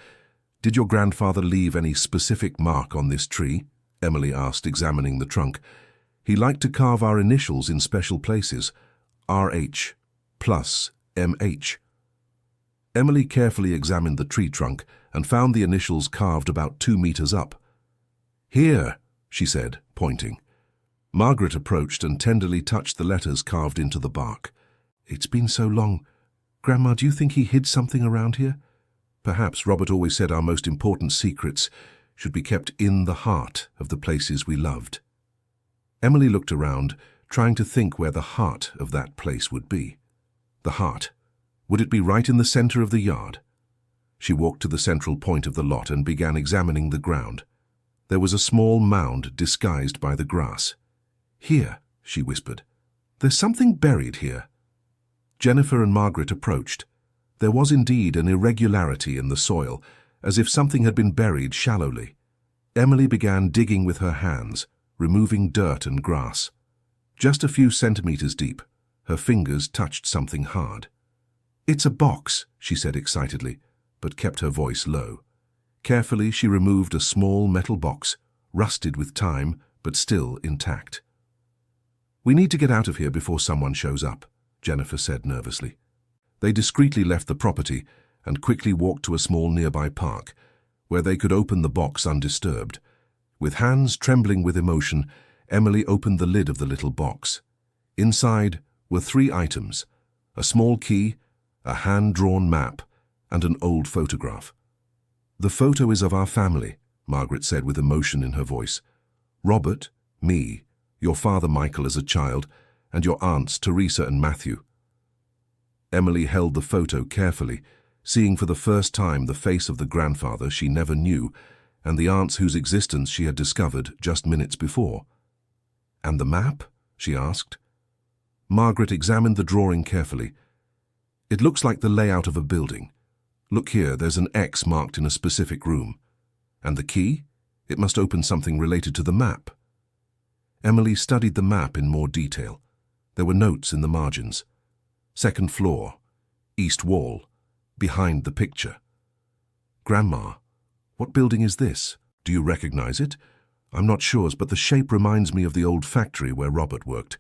did your grandfather leave any specific mark on this tree? Emily asked, examining the trunk. He liked to carve our initials in special places, RH plus MH. Emily carefully examined the tree trunk and found the initials carved about 2 meters up. "Here," she said, pointing. Margaret approached and tenderly touched the letters carved into the bark. "It's been so long. Grandma, do you think he hid something around here? Perhaps Robert always said our most important secrets should be kept in the heart of the places we loved." Emily looked around, trying to think where the heart of that place would be. The heart. Would it be right in the center of the yard? She walked to the central point of the lot and began examining the ground. There was a small mound disguised by the grass. "Here," she whispered. "There's something buried here." Jennifer and Margaret approached. There was indeed an irregularity in the soil, as if something had been buried shallowly. Emily began digging with her hands, removing dirt and grass. Just a few centimeters deep, her fingers touched something hard. "It's a box," she said excitedly, but kept her voice low. Carefully, she removed a small metal box, rusted with time, but still intact. "We need to get out of here before someone shows up," Jennifer said nervously. They discreetly left the property and quickly walked to a small nearby park, where they could open the box undisturbed. With hands trembling with emotion, Emily opened the lid of the little box. Inside were 3 items: a small key, a hand-drawn map, and an old photograph. "The photo is of our family," Margaret said with emotion in her voice. "Robert, me, your father Michael as a child, and your aunts Teresa and Matthew." Emily held the photo carefully, seeing for the first time the face of the grandfather she never knew and the aunts whose existence she had discovered just minutes before. "And the map?" she asked. Margaret examined the drawing carefully. "It looks like the layout of a building. Look here, there's an X marked in a specific room. And the key? It must open something related to the map." Emily studied the map in more detail. There were notes in the margins. "Second floor, east wall, behind the picture." "Grandma, what building is this? Do you recognize it?" "I'm not sure, but the shape reminds me of the old factory where Robert worked,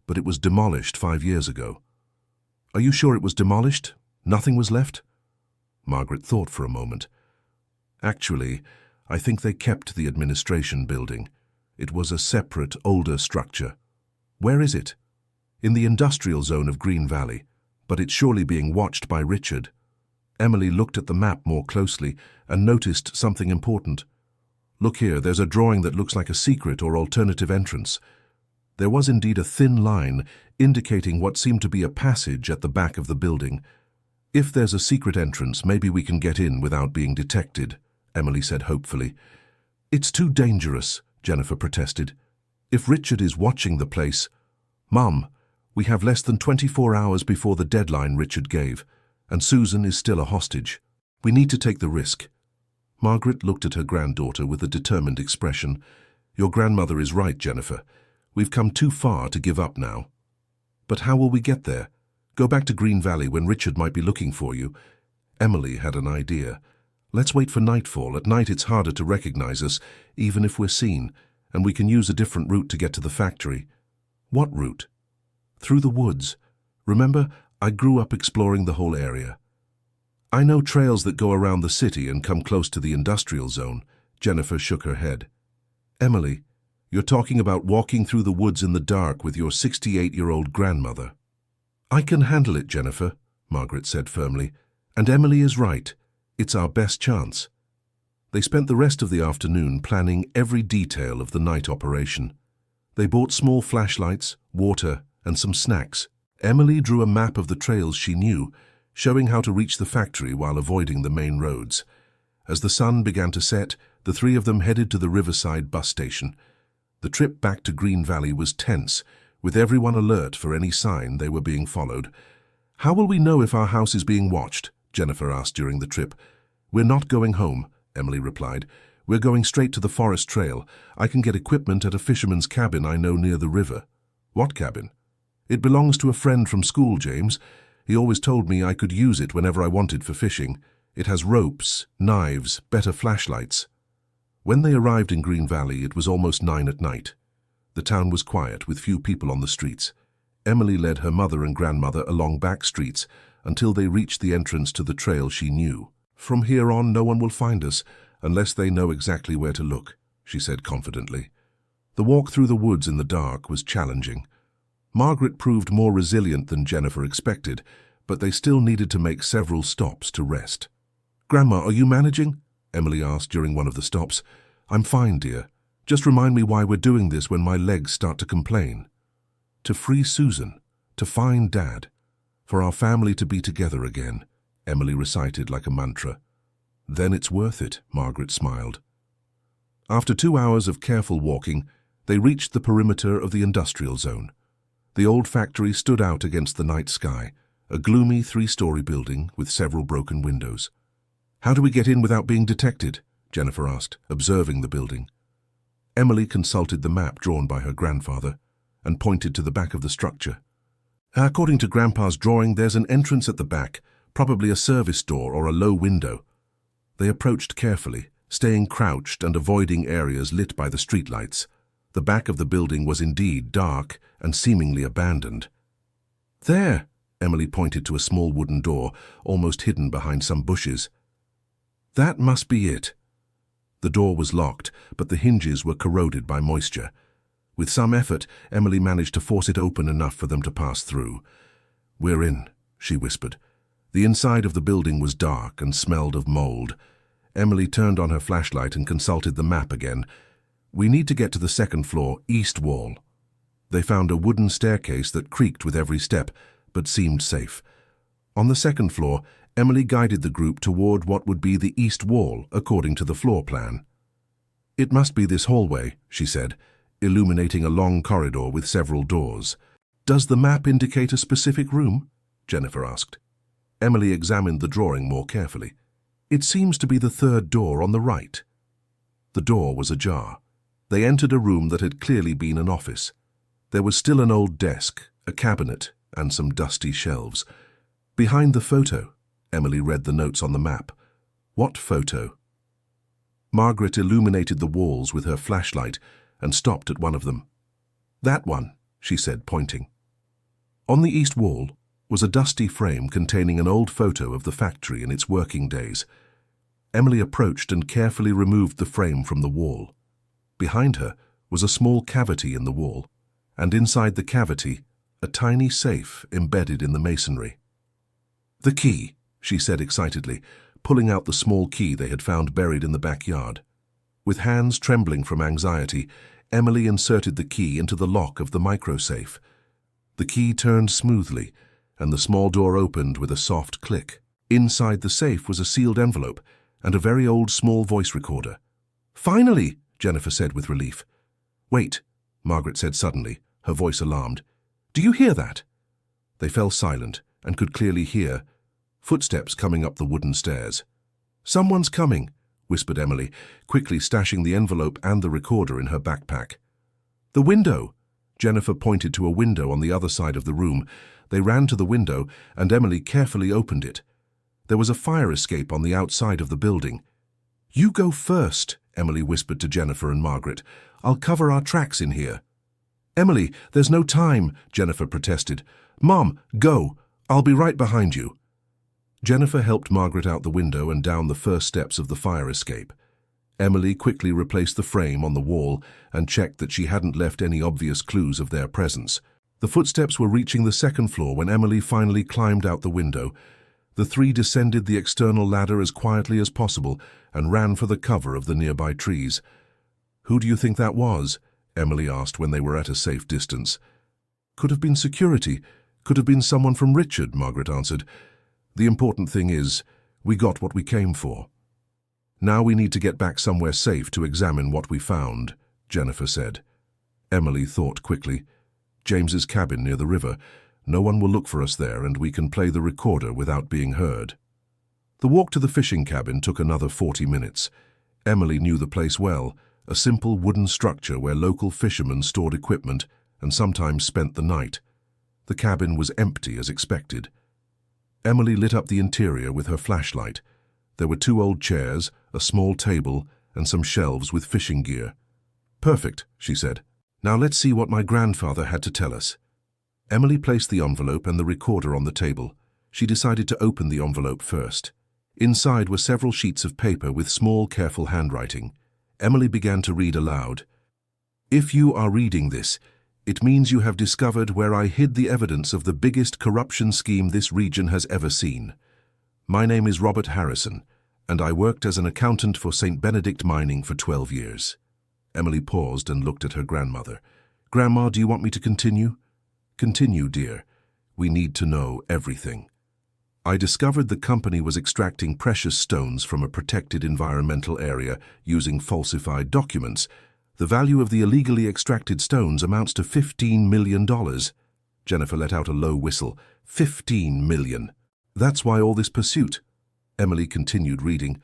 but it was demolished 5 years ago." "Are you sure it was demolished? Nothing was left?" Margaret thought for a moment. "Actually, I think they kept the administration building. It was a separate, older structure." "Where is it?" "In the industrial zone of Green Valley, but it's surely being watched by Richard." Emily looked at the map more closely and noticed something important. "Look here, there's a drawing that looks like a secret or alternative entrance." There was indeed a thin line indicating what seemed to be a passage at the back of the building. "If there's a secret entrance, maybe we can get in without being detected," Emily said hopefully. "It's too dangerous," Jennifer protested. "If Richard is watching the place—" "Mum, we have less than 24 hours before the deadline Richard gave, and Susan is still a hostage. We need to take the risk." Margaret looked at her granddaughter with a determined expression. "Your grandmother is right, Jennifer. We've come too far to give up now." "But how will we get there? Go back to Green Valley when Richard might be looking for you?" Emily had an idea. "Let's wait for nightfall. At night it's harder to recognize us, even if we're seen, and we can use a different route to get to the factory." "What route?" "Through the woods. Remember, I grew up exploring the whole area." "I know trails that go around the city and come close to the industrial zone." Jennifer shook her head. "Emily, you're talking about walking through the woods in the dark with your 68-year-old grandmother." "I can handle it, Jennifer," Margaret said firmly. "And Emily is right. It's our best chance." They spent the rest of the afternoon planning every detail of the night operation. They bought small flashlights, water, and some snacks. Emily drew a map of the trails she knew, showing how to reach the factory while avoiding the main roads. As the sun began to set, the 3 of them headed to the Riverside bus station. The trip back to Green Valley was tense, with everyone alert for any sign they were being followed. "How will we know if our house is being watched?" Jennifer asked during the trip. "We're not going home," Emily replied. "We're going straight to the forest trail. I can get equipment at a fisherman's cabin I know near the river." "What cabin?" "It belongs to a friend from school, James. He always told me I could use it whenever I wanted for fishing. It has ropes, knives, better flashlights." When they arrived in Green Valley, it was almost 9 at night. The town was quiet, with few people on the streets. Emily led her mother and grandmother along back streets until they reached the entrance to the trail she knew. "From here on, no one will find us, unless they know exactly where to look," she said confidently. The walk through the woods in the dark was challenging. Margaret proved more resilient than Jennifer expected, but they still needed to make several stops to rest. "Grandma, are you managing?" Emily asked during one of the stops. "I'm fine, dear. Just remind me why we're doing this when my legs start to complain." "To free Susan, to find Dad, for our family to be together again," Emily recited like a mantra. "Then it's worth it," Margaret smiled. After 2 hours of careful walking, they reached the perimeter of the industrial zone. The old factory stood out against the night sky, a gloomy 3-story building with several broken windows. "How do we get in without being detected?" Jennifer asked, observing the building. Emily consulted the map drawn by her grandfather and pointed to the back of the structure. "According to Grandpa's drawing, there's an entrance at the back, probably a service door or a low window." They approached carefully, staying crouched and avoiding areas lit by the streetlights. The back of the building was indeed dark and seemingly abandoned. "There!" Emily pointed to a small wooden door, almost hidden behind some bushes. "That must be it." The door was locked, but the hinges were corroded by moisture. With some effort, Emily managed to force it open enough for them to pass through. "We're in," she whispered. The inside of the building was dark and smelled of mold. Emily turned on her flashlight and consulted the map again. "We need to get to the second floor, east wall." They found a wooden staircase that creaked with every step, but seemed safe. On the second floor, Emily guided the group toward what would be the east wall, according to the floor plan. "It must be this hallway," she said, illuminating a long corridor with several doors. "Does the map indicate a specific room?" Jennifer asked. Emily examined the drawing more carefully. "It seems to be the third door on the right." The door was ajar. They entered a room that had clearly been an office. There was still an old desk, a cabinet, and some dusty shelves. "Behind the photo," Emily read the notes on the map. "What photo?" Margaret illuminated the walls with her flashlight and stopped at one of them. "That one," she said, pointing. On the east wall was a dusty frame containing an old photo of the factory in its working days. Emily approached and carefully removed the frame from the wall. Behind her was a small cavity in the wall, and inside the cavity, a tiny safe embedded in the masonry. "The key," she said excitedly, pulling out the small key they had found buried in the backyard. With hands trembling from anxiety, Emily inserted the key into the lock of the microsafe. The key turned smoothly, and the small door opened with a soft click. Inside the safe was a sealed envelope and a very old small voice recorder. "Finally!" Jennifer said with relief. "Wait," Margaret said suddenly, her voice alarmed. "Do you hear that?" They fell silent and could clearly hear footsteps coming up the wooden stairs. "Someone's coming," whispered Emily, quickly stashing the envelope and the recorder in her backpack. "The window!" Jennifer pointed to a window on the other side of the room. They ran to the window, and Emily carefully opened it. There was a fire escape on the outside of the building. "You go first," Emily whispered to Jennifer and Margaret. "I'll cover our tracks in here." "Emily, there's no time," Jennifer protested. "Mom, go. I'll be right behind you." Jennifer helped Margaret out the window and down the first steps of the fire escape. Emily quickly replaced the frame on the wall and checked that she hadn't left any obvious clues of their presence. The footsteps were reaching the second floor when Emily finally climbed out the window. The three descended the external ladder as quietly as possible and ran for the cover of the nearby trees. "Who do you think that was?" Emily asked when they were at a safe distance. "Could have been security. Could have been someone from Richard," Margaret answered. "The important thing is, we got what we came for." "Now we need to get back somewhere safe to examine what we found," Jennifer said. Emily thought quickly. "James's cabin near the river. No one will look for us there, and we can play the recorder without being heard." The walk to the fishing cabin took another 40 minutes. Emily knew the place well, a simple wooden structure where local fishermen stored equipment and sometimes spent the night. The cabin was empty as expected. Emily lit up the interior with her flashlight. There were 2 old chairs, a small table, and some shelves with fishing gear. "Perfect," she said. Now let's see what my grandfather had to tell us. Emily placed the envelope and the recorder on the table. She decided to open the envelope first. Inside were several sheets of paper with small, careful handwriting. Emily began to read aloud. If you are reading this, it means you have discovered where I hid the evidence of the biggest corruption scheme this region has ever seen. My name is Robert Harrison, and I worked as an accountant for St. Benedict Mining for 12 years. Emily paused and looked at her grandmother. Grandma, do you want me to continue? Continue, dear. We need to know everything. I discovered the company was extracting precious stones from a protected environmental area using falsified documents. The value of the illegally extracted stones amounts to $15 million. Jennifer let out a low whistle. 15 million. That's why all this pursuit. Emily continued reading.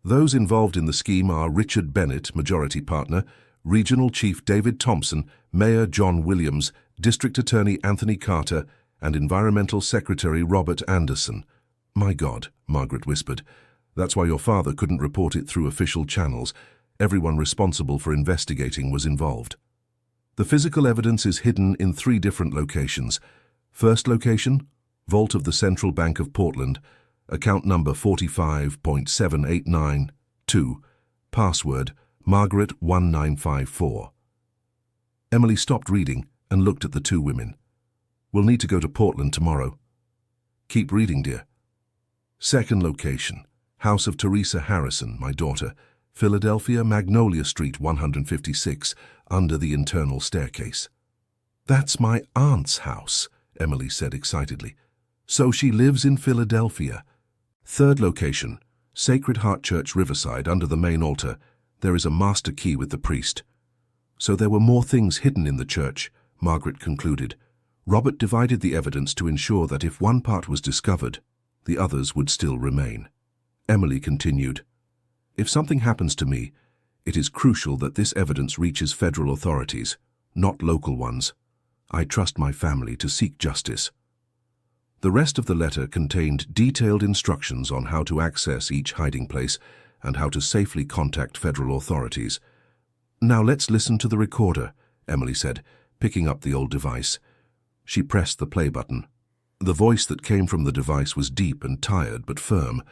Those involved in the scheme are Richard Bennett, majority partner, Regional Chief David Thompson, Mayor John Williams, District Attorney Anthony Carter, and Environmental Secretary Robert Anderson. My God, Margaret whispered. That's why your father couldn't report it through official channels. Everyone responsible for investigating was involved. The physical evidence is hidden in 3 different locations. First location, vault of the Central Bank of Portland, account number 45.7892, password Margaret1954. Emily stopped reading and looked at the 2 women. We'll need to go to Portland tomorrow. Keep reading, dear. Second location, house of Teresa Harrison, my daughter, Philadelphia, Magnolia Street 156, under the internal staircase. That's my aunt's house, Emily said excitedly. So she lives in Philadelphia. Third location, Sacred Heart Church, Riverside, under the main altar. There is a master key with the priest. So there were more things hidden in the church, Margaret concluded. Robert divided the evidence to ensure that if one part was discovered, the others would still remain. Emily continued. If something happens to me, it is crucial that this evidence reaches federal authorities, not local ones. I trust my family to seek justice. The rest of the letter contained detailed instructions on how to access each hiding place and how to safely contact federal authorities. Now let's listen to the recorder, Emily said, picking up the old device. She pressed the play button. The voice that came from the device was deep and tired but firm.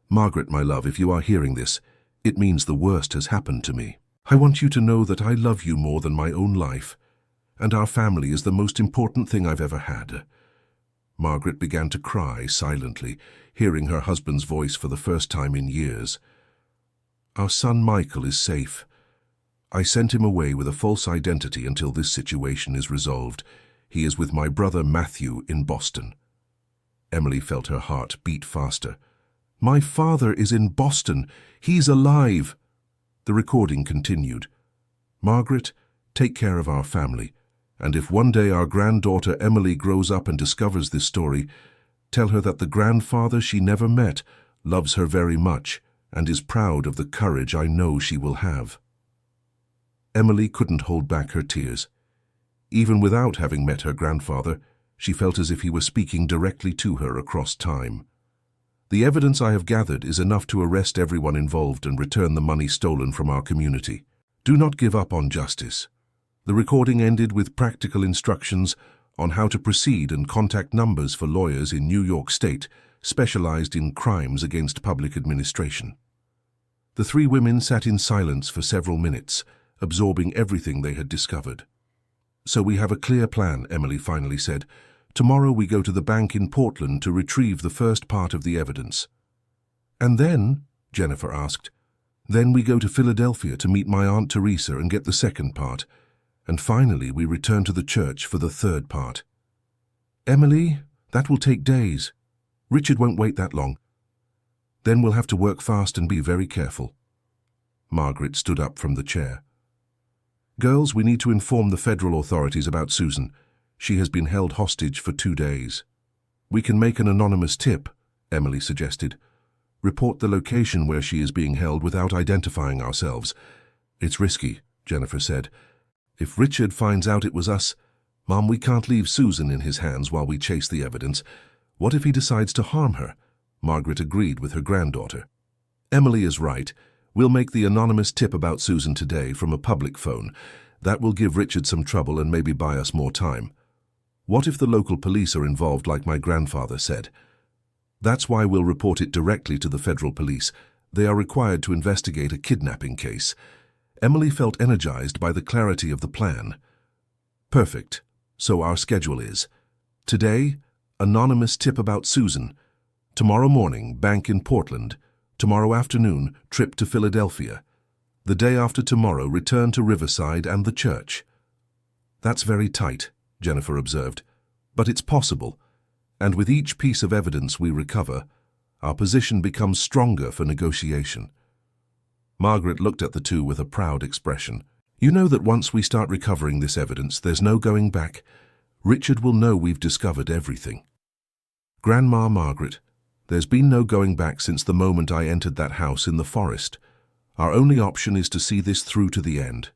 Margaret, my love, if you are hearing this, it means the worst has happened to me. I want you to know that I love you more than my own life, and our family is the most important thing I've ever had. Margaret began to cry silently, hearing her husband's voice for the first time in years. Our son Michael is safe. I sent him away with a false identity until this situation is resolved. He is with my brother Matthew in Boston. Emily felt her heart beat faster. My father is in Boston. He's alive. The recording continued. Margaret, take care of our family. And if one day our granddaughter Emily grows up and discovers this story, tell her that the grandfather she never met loves her very much and is proud of the courage I know she will have. Emily couldn't hold back her tears. Even without having met her grandfather, she felt as if he were speaking directly to her across time. The evidence I have gathered is enough to arrest everyone involved and return the money stolen from our community. Do not give up on justice. The recording ended with practical instructions on how to proceed and contact numbers for lawyers in New York State specialized in crimes against public administration. The 3 women sat in silence for several minutes, absorbing everything they had discovered. So we have a clear plan, Emily finally said. Tomorrow we go to the bank in Portland to retrieve the first part of the evidence. And then, Jennifer asked, then we go to Philadelphia to meet my Aunt Teresa and get the second part. And finally, we return to the church for the third part. Emily, that will take days. Richard won't wait that long. Then we'll have to work fast and be very careful. Margaret stood up from the chair. Girls, we need to inform the federal authorities about Susan. She has been held hostage for 2 days. We can make an anonymous tip, Emily suggested. Report the location where she is being held without identifying ourselves. It's risky, Jennifer said. If Richard finds out it was us, Mom, we can't leave Susan in his hands while we chase the evidence. What if he decides to harm her? Margaret agreed with her granddaughter. Emily is right. We'll make the anonymous tip about Susan today from a public phone. That will give Richard some trouble and maybe buy us more time. What if the local police are involved like my grandfather said? That's why we'll report it directly to the federal police. They are required to investigate a kidnapping case. Emily felt energized by the clarity of the plan. Perfect. So our schedule is: today, anonymous tip about Susan. Tomorrow morning, bank in Portland. Tomorrow afternoon, trip to Philadelphia. The day after tomorrow, return to Riverside and the church. That's very tight, Jennifer observed, but it's possible, and with each piece of evidence we recover, our position becomes stronger for negotiation. Margaret looked at the two with a proud expression. You know that once we start recovering this evidence, there's no going back. Richard will know we've discovered everything. Grandma Margaret, there's been no going back since the moment I entered that house in the forest. Our only option is to see this through to the end.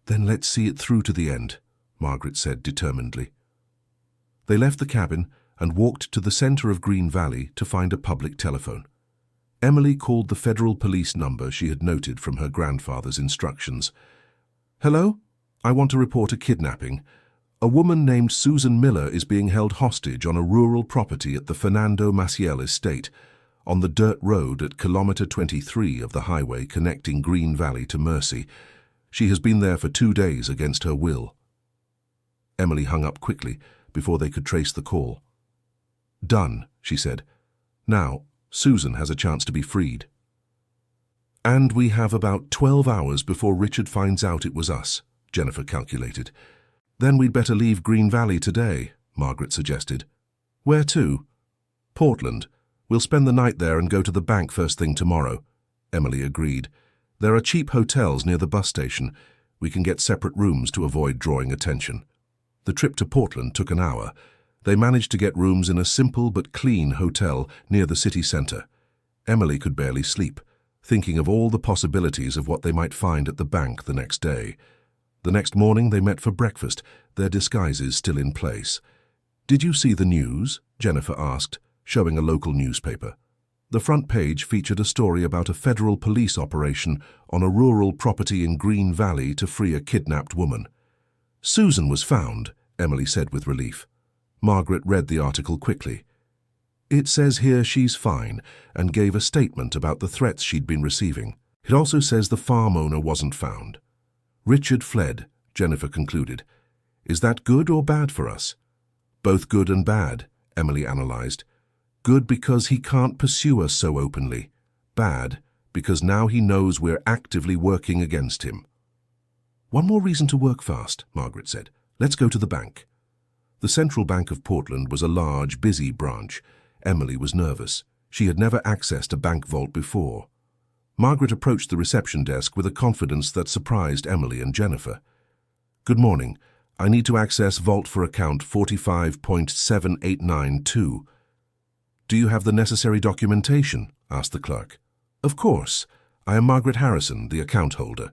Then let's see it through to the end, Margaret said determinedly. They left the cabin and walked to the center of Green Valley to find a public telephone. Emily called the federal police number she had noted from her grandfather's instructions. Hello? I want to report a kidnapping. A woman named Susan Miller is being held hostage on a rural property at the Fernando Maciel estate, on the dirt road at kilometer 23 of the highway connecting Green Valley to Mercy. She has been there for 2 days against her will. Emily hung up quickly before they could trace the call. Done, she said. Now, Susan has a chance to be freed. And we have about 12 hours before Richard finds out it was us, Jennifer calculated. Then we'd better leave Green Valley today, Margaret suggested. Where to? Portland. We'll spend the night there and go to the bank first thing tomorrow, Emily agreed. There are cheap hotels near the bus station. We can get separate rooms to avoid drawing attention. The trip to Portland took an hour. They managed to get rooms in a simple but clean hotel near the city center. Emily could barely sleep, thinking of all the possibilities of what they might find at the bank the next day. The next morning they met for breakfast, their disguises still in place. Did you see the news? Jennifer asked, showing a local newspaper. The front page featured a story about a federal police operation on a rural property in Green Valley to free a kidnapped woman. Susan was found, Emily said with relief. Margaret read the article quickly. It says here she's fine and gave a statement about the threats she'd been receiving. It also says the farm owner wasn't found. Richard fled, Jennifer concluded. Is that good or bad for us? Both good and bad, Emily analyzed. Good because he can't pursue us so openly. Bad because now he knows we're actively working against him. One more reason to work fast, Margaret said. Let's go to the bank. The Central Bank of Portland was a large, busy branch. Emily was nervous. She had never accessed a bank vault before. Margaret approached the reception desk with a confidence that surprised Emily and Jennifer. Good morning. I need to access vault for account 45.7892. Do you have the necessary documentation? Asked the clerk. Of course. I am Margaret Harrison, the account holder.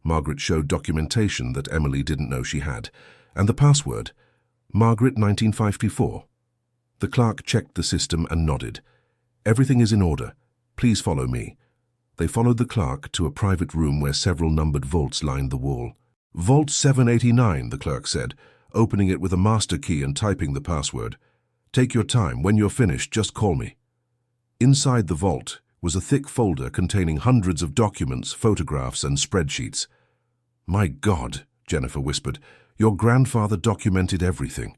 Margaret showed documentation that Emily didn't know she had, and the password, Margaret 1954. The clerk checked the system and nodded. Everything is in order. Please follow me. They followed the clerk to a private room where several numbered vaults lined the wall. Vault 789, the clerk said, opening it with a master key and typing the password. Take your time. When you're finished, just call me. Inside the vault was a thick folder containing hundreds of documents, photographs, and spreadsheets. My God, Jennifer whispered, your grandfather documented everything.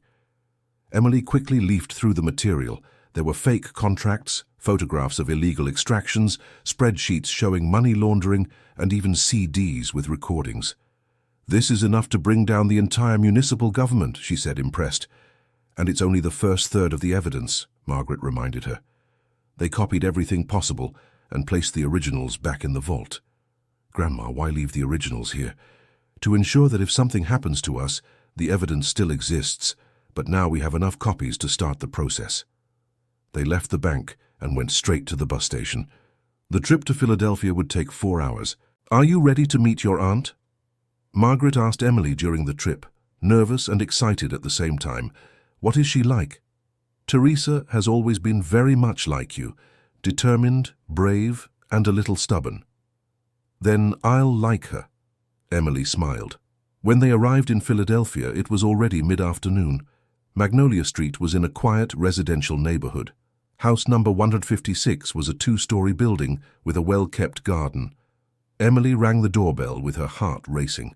Emily quickly leafed through the material. There were fake contracts, photographs of illegal extractions, spreadsheets showing money laundering, and even CDs with recordings. This is enough to bring down the entire municipal government, she said, impressed. And it's only the first third of the evidence, Margaret reminded her. They copied everything possible and placed the originals back in the vault. Grandma, why leave the originals here? To ensure that if something happens to us, the evidence still exists, but now we have enough copies to start the process. They left the bank and went straight to the bus station. The trip to Philadelphia would take 4 hours. Are you ready to meet your aunt? Margaret asked Emily during the trip, nervous and excited at the same time. What is she like? Teresa has always been very much like you, determined, brave, and a little stubborn. Then I'll like her. Emily smiled. When they arrived in Philadelphia, it was already mid-afternoon. Magnolia Street was in a quiet residential neighborhood. House number 156 was a two-story building with a well-kept garden. Emily rang the doorbell with her heart racing.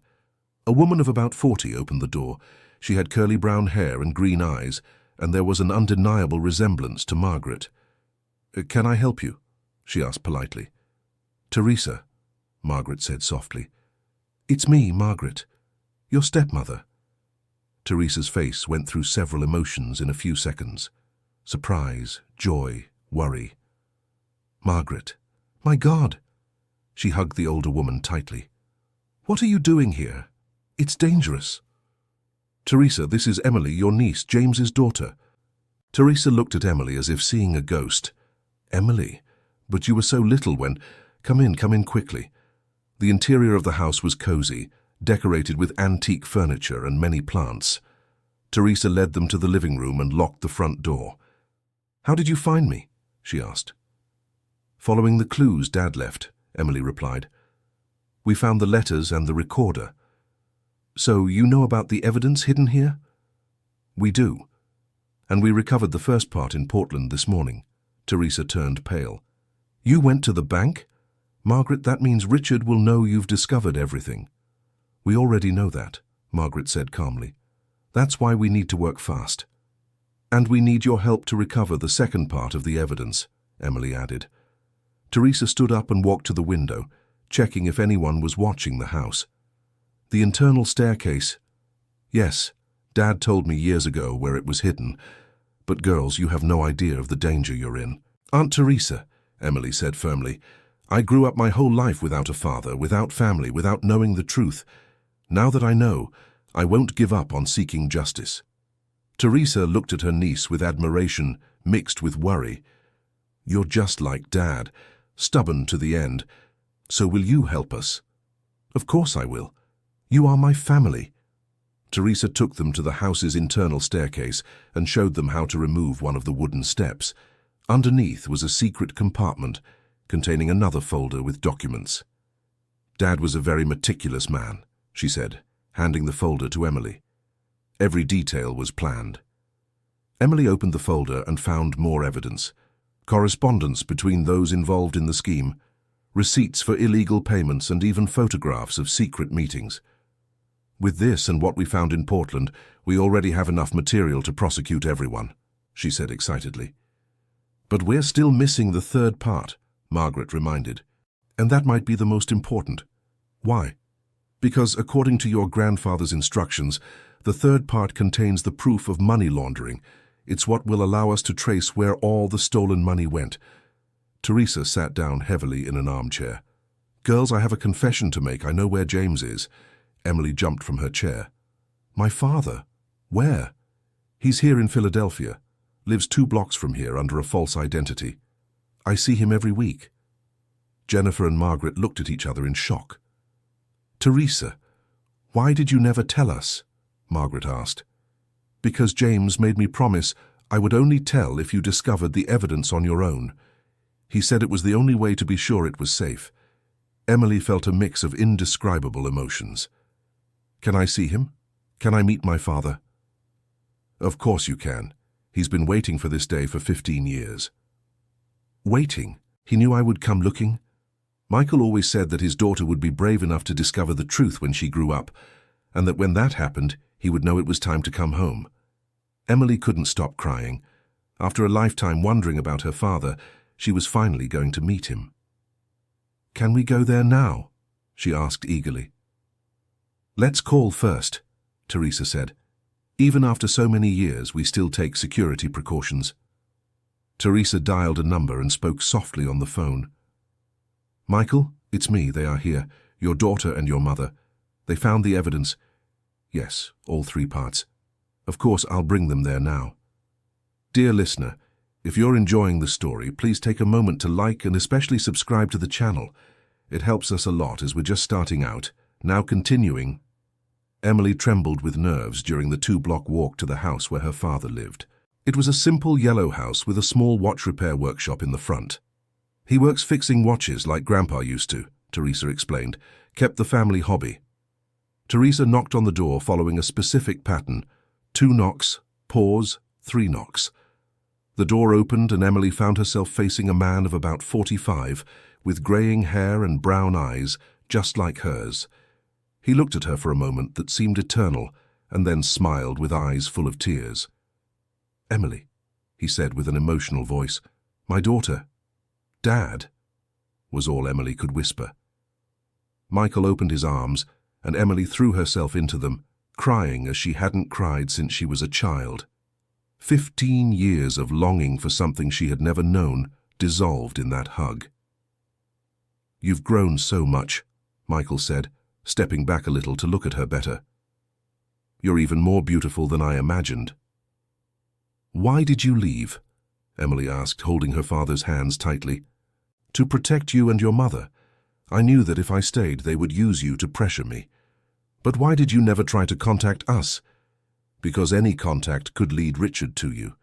A woman of about 40 opened the door. She had curly brown hair and green eyes, and there was an undeniable resemblance to Margaret. "Can I help you?" she asked politely. "Teresa," Margaret said softly. "It's me, Margaret. Your stepmother." Teresa's face went through several emotions in a few seconds. Surprise, joy, worry. "Margaret, my God!" She hugged the older woman tightly. "What are you doing here? It's dangerous." "Teresa, this is Emily, your niece, James's daughter." Teresa looked at Emily as if seeing a ghost. "Emily, but you were so little when— Come in quickly." The interior of the house was cozy, decorated with antique furniture and many plants. Teresa led them to the living room and locked the front door. "How did you find me?" she asked. "Following the clues Dad left," Emily replied. "We found the letters and the recorder." "So you know about the evidence hidden here?" "We do. And we recovered the first part in Portland this morning." Teresa turned pale. "You went to the bank? Margaret, that means Richard will know you've discovered everything." "We already know that," Margaret said calmly. "That's why we need to work fast." "And we need your help to recover the second part of the evidence," Emily added. Teresa stood up and walked to the window, checking if anyone was watching the house. "The internal staircase. Yes, Dad told me years ago where it was hidden. But girls, you have no idea of the danger you're in." "Aunt Teresa," Emily said firmly, "I grew up my whole life without a father, without family, without knowing the truth. Now that I know, I won't give up on seeking justice." Teresa looked at her niece with admiration mixed with worry. "You're just like Dad, stubborn to the end. So will you help us?" "Of course I will. You are my family." Teresa took them to the house's internal staircase and showed them how to remove one of the wooden steps. Underneath was a secret compartment containing another folder with documents. "Dad was a very meticulous man," she said, handing the folder to Emily. Every detail was planned. Emily opened the folder and found more evidence. Correspondence between those involved in the scheme, receipts for illegal payments, and even photographs of secret meetings. "With this and what we found in Portland, we already have enough material to prosecute everyone," she said excitedly. "But we're still missing the third part," Margaret reminded. "And that might be the most important." "Why?" "Because according to your grandfather's instructions, the third part contains the proof of money laundering. It's what will allow us to trace where all the stolen money went." Teresa sat down heavily in an armchair. "Girls, I have a confession to make. I know where James is." Emily jumped from her chair. "My father? Where?" "He's here in Philadelphia. Lives 2 blocks from here under a false identity. I see him every week." Jennifer and Margaret looked at each other in shock. "Teresa, why did you never tell us?" Margaret asked. "Because James made me promise I would only tell if you discovered the evidence on your own. He said it was the only way to be sure it was safe." Emily felt a mix of indescribable emotions. "Can I see him? Can I meet my father?" "Of course you can. He's been waiting for this day for 15 years. "Waiting? He knew I would come looking?" "Michael always said that his daughter would be brave enough to discover the truth when she grew up, and that when that happened, he would know it was time to come home." Emily couldn't stop crying. After a lifetime wondering about her father, she was finally going to meet him. "Can we go there now?" she asked eagerly. "Let's call first," Teresa said. "Even after so many years, we still take security precautions." Teresa dialed a number and spoke softly on the phone. "Michael, it's me. They are here. Your daughter and your mother. They found the evidence." "Yes, all 3 parts. Of course, I'll bring them there now." Dear listener, if you're enjoying the story, please take a moment to like and especially subscribe to the channel. It helps us a lot as we're just starting out. Now continuing. Emily trembled with nerves during the 2-block walk to the house where her father lived. It was a simple yellow house with a small watch repair workshop in the front. "He works fixing watches like Grandpa used to," Teresa explained. "Kept the family hobby." Teresa knocked on the door following a specific pattern. 2 knocks, pause, 3 knocks. The door opened and Emily found herself facing a man of about 45, with greying hair and brown eyes, just like hers. He looked at her for a moment that seemed eternal, and then smiled with eyes full of tears. "Emily," he said with an emotional voice. "My daughter." "Dad," was all Emily could whisper. Michael opened his arms, and Emily threw herself into them, crying as she hadn't cried since she was a child. 15 years of longing for something she had never known dissolved in that hug. "You've grown so much," Michael said, stepping back a little to look at her better. "You're even more beautiful than I imagined." "Why did you leave?" Emily asked, holding her father's hands tightly. "To protect you and your mother. I knew that if I stayed, they would use you to pressure me. But why did you never try to contact us? Because any contact could lead Richard to you,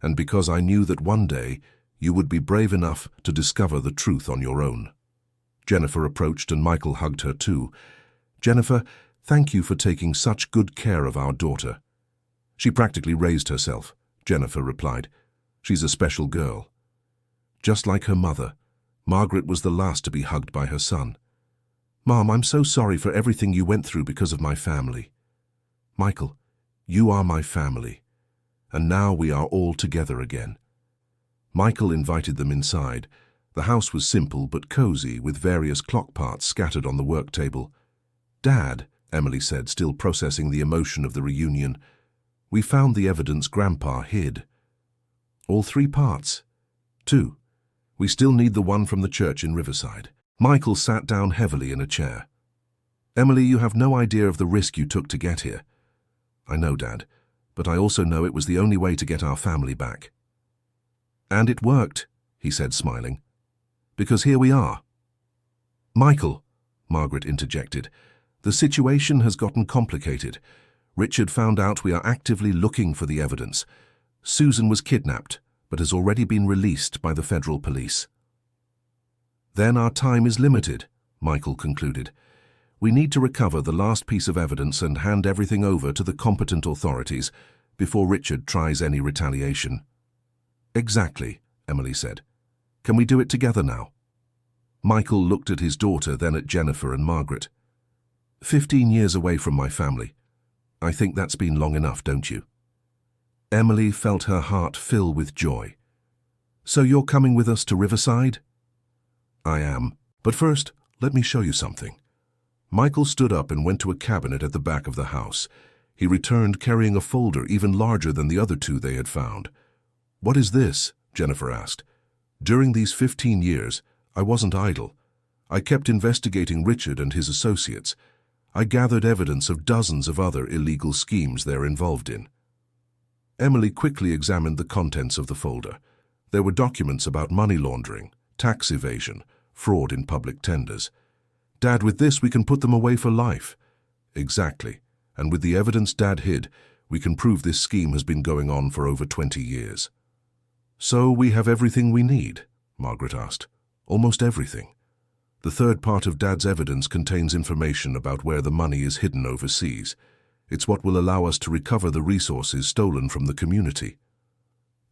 and because I knew that one day you would be brave enough to discover the truth on your own." Jennifer approached and Michael hugged her too. "Jennifer, thank you for taking such good care of our daughter." "She practically raised herself," Jennifer replied. "She's a special girl." Just like her mother, Margaret was the last to be hugged by her son. "Mom, I'm so sorry for everything you went through because of my family." "Michael, you are my family, and now we are all together again." Michael invited them inside. The house was simple but cozy, with various clock parts scattered on the work table. "Dad," Emily said, still processing the emotion of the reunion, "we found the evidence Grandpa hid." "All 3 parts?" "2. We still need the one from the church in Riverside." Michael sat down heavily in a chair. "Emily, you have no idea of the risk you took to get here." "I know, Dad, but I also know it was the only way to get our family back." "And it worked," he said, smiling. "Because here we are." "Michael," Margaret interjected, "the situation has gotten complicated. Richard found out we are actively looking for the evidence. Susan was kidnapped, but has already been released by the federal police." "Then our time is limited," Michael concluded. "We need to recover the last piece of evidence and hand everything over to the competent authorities before Richard tries any retaliation." "Exactly," Emily said. "Can we do it together now?" Michael looked at his daughter, then at Jennifer and Margaret. 15 years away from my family. I think that's been long enough, don't you?" Emily felt her heart fill with joy. "So you're coming with us to Riverside?" "I am. But first, let me show you something." Michael stood up and went to a cabinet at the back of the house. He returned carrying a folder even larger than the other 2 they had found. "What is this?" Jennifer asked. "During these 15 years, I wasn't idle. I kept investigating Richard and his associates. I gathered evidence of dozens of other illegal schemes they're involved in." Emily quickly examined the contents of the folder. There were documents about money laundering, tax evasion, fraud in public tenders. "Dad, with this we can put them away for life." "Exactly. And with the evidence Dad hid, we can prove this scheme has been going on for over 20 years. "So we have everything we need?" Margaret asked. "Almost everything. The 3rd part of Dad's evidence contains information about where the money is hidden overseas. It's what will allow us to recover the resources stolen from the community."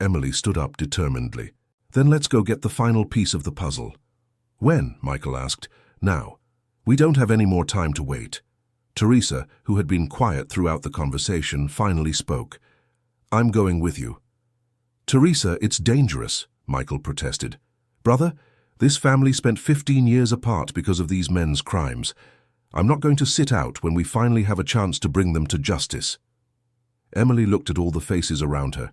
Emily stood up determinedly. "Then let's go get the final piece of the puzzle." "When?" Michael asked. "Now. We don't have any more time to wait." Teresa, who had been quiet throughout the conversation, finally spoke. "I'm going with you." "Teresa, it's dangerous," Michael protested. "Brother, this family spent 15 years apart because of these men's crimes. I'm not going to sit out when we finally have a chance to bring them to justice." Emily looked at all the faces around her.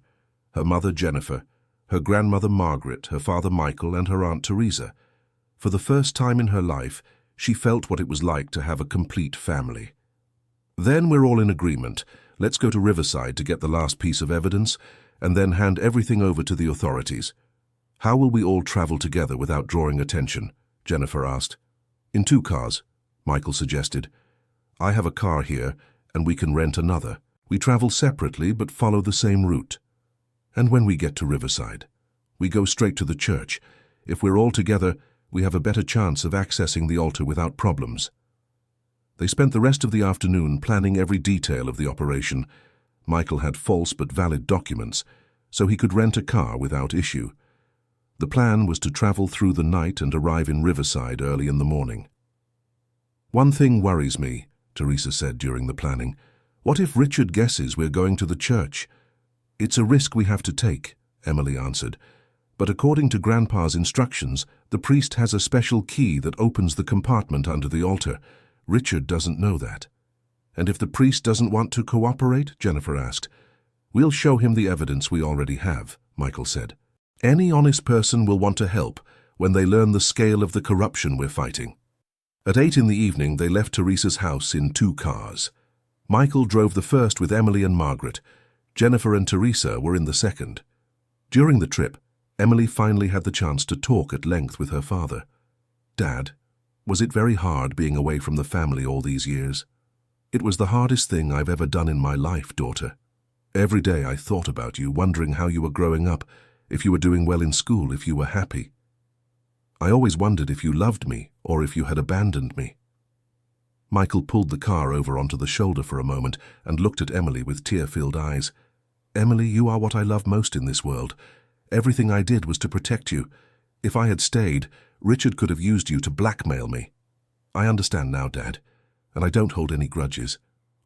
Her mother, Jennifer, her grandmother, Margaret, her father, Michael, and her aunt, Teresa. For the first time in her life, she felt what it was like to have a complete family. "Then we're all in agreement. Let's go to Riverside to get the last piece of evidence, and then hand everything over to the authorities." "How will we all travel together without drawing attention?" Jennifer asked. "In 2 cars, Michael suggested. "I have a car here, and we can rent another. We travel separately but follow the same route. And when we get to Riverside, we go straight to the church. If we're all together, we have a better chance of accessing the altar without problems." They spent the rest of the afternoon planning every detail of the operation. Michael had false but valid documents, so he could rent a car without issue. The plan was to travel through the night and arrive in Riverside early in the morning. "One thing worries me," Teresa said during the planning. "What if Richard guesses we're going to the church?" "It's a risk we have to take," Emily answered. "But according to Grandpa's instructions, the priest has a special key that opens the compartment under the altar. Richard doesn't know that." "And if the priest doesn't want to cooperate?" Jennifer asked. "We'll show him the evidence we already have," Michael said. "Any honest person will want to help when they learn the scale of the corruption we're fighting." At 8 in the evening, they left Teresa's house in 2 cars. Michael drove the first with Emily and Margaret. Jennifer and Teresa were in the second. During the trip, Emily finally had the chance to talk at length with her father. "Dad, was it very hard being away from the family all these years?" "It was the hardest thing I've ever done in my life, daughter. Every day I thought about you, wondering how you were growing up, if you were doing well in school, if you were happy. I always wondered if you loved me or if you had abandoned me." Michael pulled the car over onto the shoulder for a moment and looked at Emily with tear-filled eyes. "Emily, you are what I love most in this world. Everything I did was to protect you. If I had stayed, Richard could have used you to blackmail me. I understand now, Dad, and I don't hold any grudges.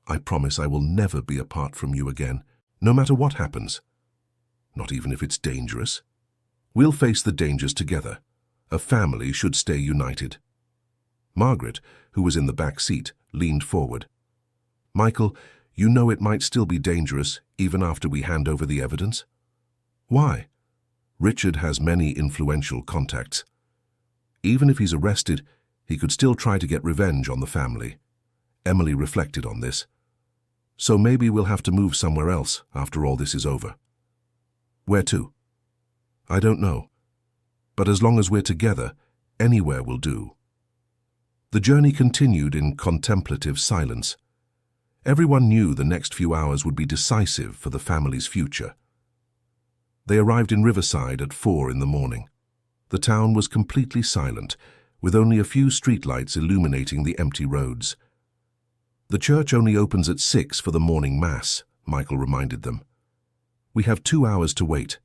I promise I will never be apart from you again, no matter what happens. Not even if it's dangerous. We'll face the dangers together. A family should stay united." Margaret, who was in the back seat, leaned forward. "Michael, you know it might still be dangerous even after we hand over the evidence?" "Why?" "Richard has many influential contacts. Even if he's arrested, he could still try to get revenge on the family." Emily reflected on this. "So maybe we'll have to move somewhere else after all this is over." "Where to?" "I don't know. But as long as we're together, anywhere will do." The journey continued in contemplative silence. Everyone knew the next few hours would be decisive for the family's future. They arrived in Riverside at 4 in the morning. The town was completely silent, with only a few streetlights illuminating the empty roads. "The church only opens at 6 for the morning mass," Michael reminded them. "We have 2 hours to wait.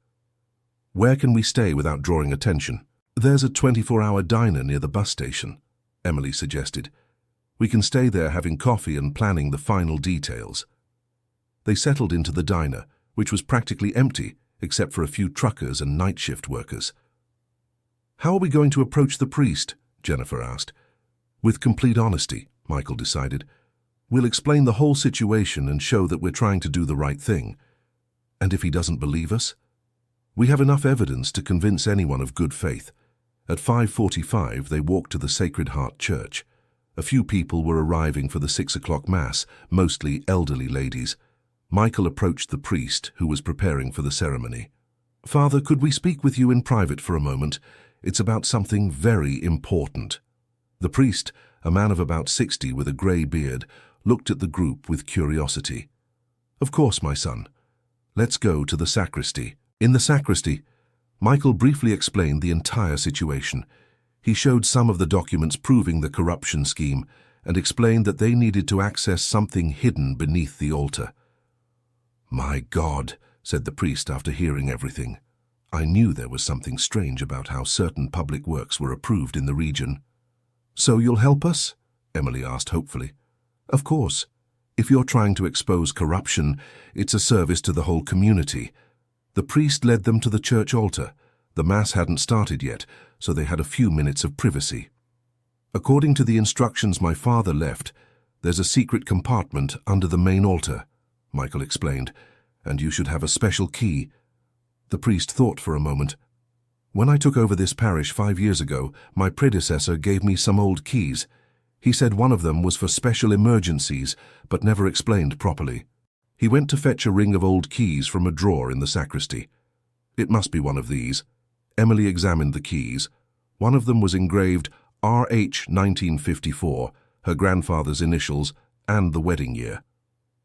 Where can we stay without drawing attention?" "There's a 24-hour diner near the bus station," Emily suggested. "We can stay there having coffee and planning the final details." They settled into the diner, which was practically empty except for a few truckers and night shift workers. "How are we going to approach the priest?" Jennifer asked. "With complete honesty," Michael decided. "We'll explain the whole situation and show that we're trying to do the right thing. And if he doesn't believe us? We have enough evidence to convince anyone of good faith." At 5:45, they walked to the Sacred Heart Church. A few people were arriving for the 6 o'clock Mass, mostly elderly ladies. Michael approached the priest, who was preparing for the ceremony. "Father, could we speak with you in private for a moment? It's about something very important." The priest, a man of about 60 with a grey beard, looked at the group with curiosity. "Of course, my son. Let's go to the sacristy." In the sacristy, Michael briefly explained the entire situation. He showed some of the documents proving the corruption scheme and explained that they needed to access something hidden beneath the altar. "My God," said the priest after hearing everything. "I knew there was something strange about how certain public works were approved in the region." "So you'll help us?" Emily asked hopefully. "Of course. If you're trying to expose corruption, it's a service to the whole community." The priest led them to the church altar. The Mass hadn't started yet, so they had a few minutes of privacy. "According to the instructions my father left, there's a secret compartment under the main altar," Michael explained, "and you should have a special key." The priest thought for a moment. "When I took over this parish 5 years ago, my predecessor gave me some old keys. He said one of them was for special emergencies, but never explained properly. He went to fetch a ring of old keys from a drawer in the sacristy. It must be one of these." Emily examined the keys. One of them was engraved RH 1954, her grandfather's initials, and the wedding year.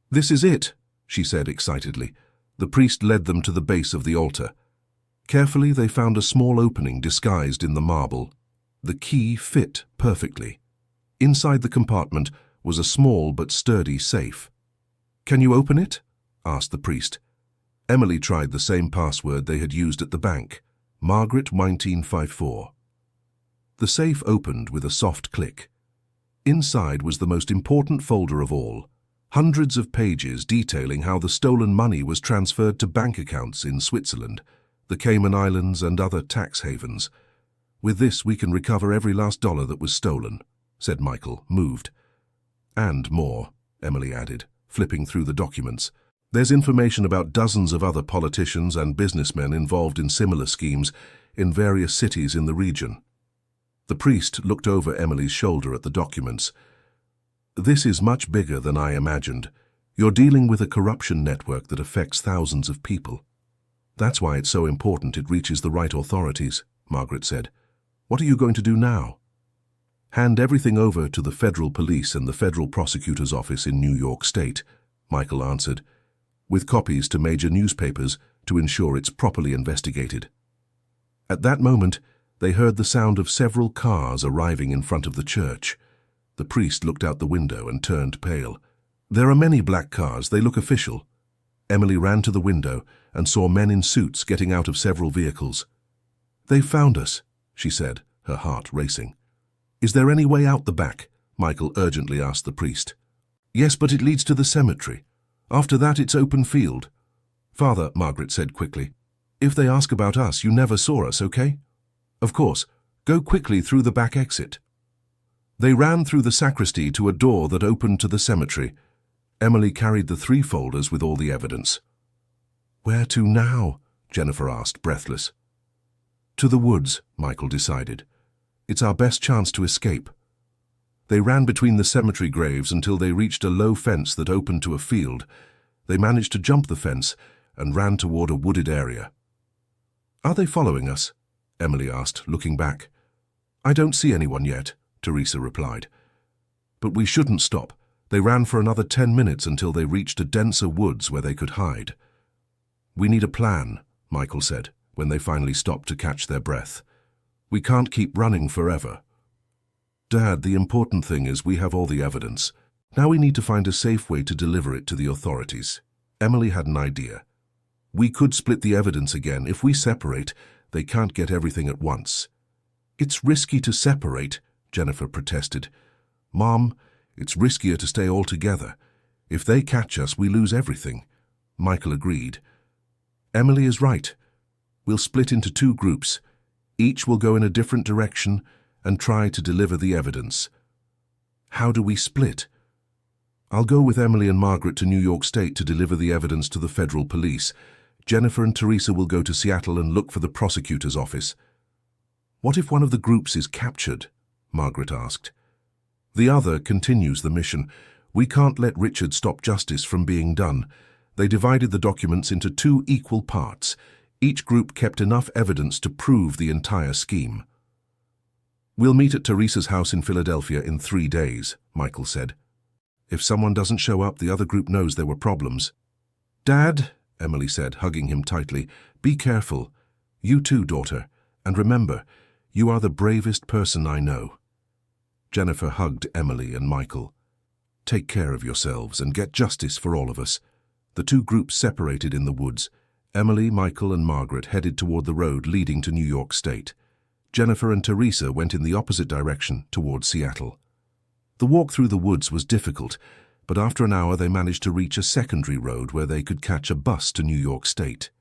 "This is it," she said excitedly. The priest led them to the base of the altar. Carefully, they found a small opening disguised in the marble. The key fit perfectly. Inside the compartment was a small but sturdy safe. "Can you open it?" asked the priest. Emily tried the same password they had used at the bank, Margaret 1954. The safe opened with a soft click. Inside was the most important folder of all, hundreds of pages detailing how the stolen money was transferred to bank accounts in Switzerland, the Cayman Islands and other tax havens. "With this we can recover every last dollar that was stolen," said Michael, moved. "And more," Emily added, flipping through the documents. "There's information about dozens of other politicians and businessmen involved in similar schemes in various cities in the region." The priest looked over Emily's shoulder at the documents. "This is much bigger than I imagined. You're dealing with a corruption network that affects thousands of people." "That's why it's so important it reaches the right authorities," Margaret said. "What are you going to do now?" "Hand everything over to the federal police and the federal prosecutor's office in New York State," Michael answered, "with copies to major newspapers to ensure it's properly investigated." At that moment, they heard the sound of several cars arriving in front of the church. The priest looked out the window and turned pale. "There are many black cars. They look official." Emily ran to the window and saw men in suits getting out of several vehicles. "They've found us," she said, her heart racing. "Is there any way out the back?" Michael urgently asked the priest. "Yes, but it leads to the cemetery. After that, it's open field." "Father," Margaret said quickly, "if they ask about us, you never saw us, okay?" "Of course. Go quickly through the back exit." They ran through the sacristy to a door that opened to the cemetery. Emily carried the 3 folders with all the evidence. "Where to now?" Jennifer asked, breathless. "To the woods," Michael decided. "It's our best chance to escape." They ran between the cemetery graves until they reached a low fence that opened to a field. They managed to jump the fence and ran toward a wooded area. "Are they following us?" Emily asked, looking back. "I don't see anyone yet," Teresa replied. "But we shouldn't stop." They ran for another 10 minutes until they reached a denser woods where they could hide. "We need a plan," Michael said, when they finally stopped to catch their breath. "We can't keep running forever." "Dad, the important thing is we have all the evidence. Now we need to find a safe way to deliver it to the authorities." Emily had an idea. "We could split the evidence again. If we separate, they can't get everything at once." "It's risky to separate," Jennifer protested. "Mom, it's riskier to stay all together. If they catch us, we lose everything." Michael agreed. "Emily is right. We'll split into 2 groups. Each will go in a different direction and try to deliver the evidence." "How do we split?" "I'll go with Emily and Margaret to New York State to deliver the evidence to the federal police. Jennifer and Teresa will go to Seattle and look for the prosecutor's office." "What if one of the groups is captured?" Margaret asked. "The other continues the mission. We can't let Richard stop justice from being done." They divided the documents into 2 equal parts. Each group kept enough evidence to prove the entire scheme. "We'll meet at Teresa's house in Philadelphia in 3 days," Michael said. "If someone doesn't show up, the other group knows there were problems." "Dad," Emily said, hugging him tightly, "be careful. You too, daughter. And remember, you are the bravest person I know." Jennifer hugged Emily and Michael. "Take care of yourselves and get justice for all of us." The 2 groups separated in the woods. Emily, Michael, and Margaret headed toward the road leading to New York State. Jennifer and Teresa went in the opposite direction toward Seattle. The walk through the woods was difficult, but after an hour they managed to reach a secondary road where they could catch a bus to New York State.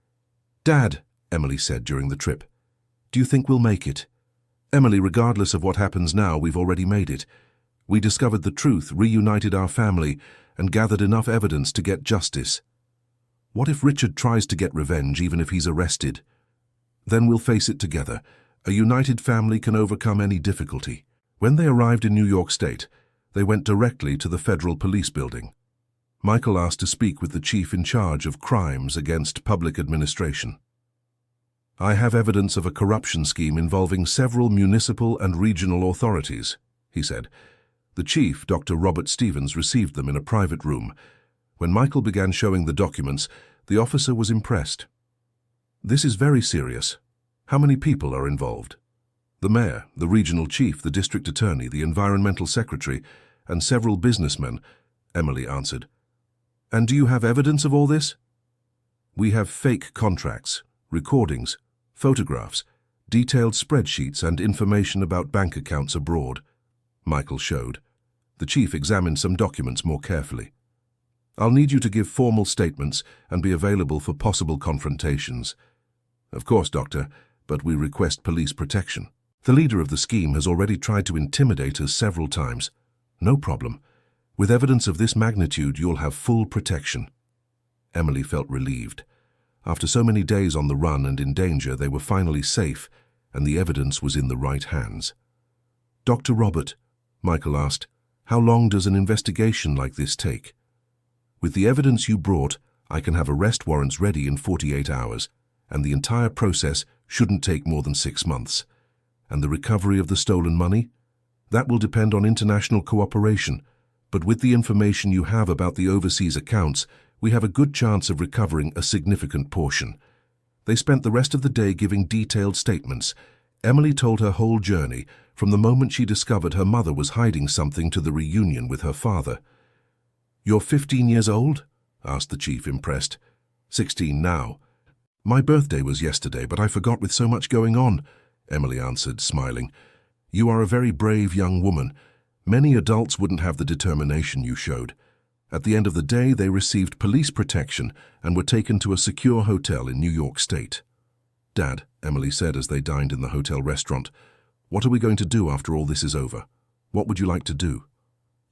"Dad," Emily said during the trip, "do you think we'll make it?" "Emily, regardless of what happens now, we've already made it. We discovered the truth, reunited our family, and gathered enough evidence to get justice. What if Richard tries to get revenge even if he's arrested? Then we'll face it together. A united family can overcome any difficulty." When they arrived in New York State, they went directly to the federal police building. Michael asked to speak with the chief in charge of crimes against public administration. "I have evidence of a corruption scheme involving several municipal and regional authorities," he said. The chief, Dr. Robert Stevens, received them in a private room. When Michael began showing the documents, the officer was impressed. "This is very serious. How many people are involved?" "The mayor, the regional chief, the district attorney, the environmental secretary, and several businessmen, Emily answered. And do you have evidence of all this? We have fake contracts, recordings, photographs, detailed spreadsheets and information about bank accounts abroad, Michael showed. The chief examined some documents more carefully. I'll need you to give formal statements and be available for possible confrontations. Of course, Doctor, but we request police protection. The leader of the scheme has already tried to intimidate us several times. No problem. With evidence of this magnitude, you'll have full protection. Emily felt relieved. After so many days on the run and in danger, they were finally safe, and the evidence was in the right hands. Dr. Robert, Michael asked, how long does an investigation like this take? With the evidence you brought, I can have arrest warrants ready in 48 hours, and the entire process shouldn't take more than 6 months. And the recovery of the stolen money? That will depend on international cooperation, but with the information you have about the overseas accounts, we have a good chance of recovering a significant portion. They spent the rest of the day giving detailed statements. Emily told her whole journey, from the moment she discovered her mother was hiding something to the reunion with her father. You're 15 years old? Asked the chief, impressed. 16 now. My birthday was yesterday, but I forgot with so much going on, Emily answered, smiling. You are a very brave young woman. Many adults wouldn't have the determination you showed. At the end of the day, they received police protection and were taken to a secure hotel in New York State. Dad, Emily said as they dined in the hotel restaurant, what are we going to do after all this is over? What would you like to do?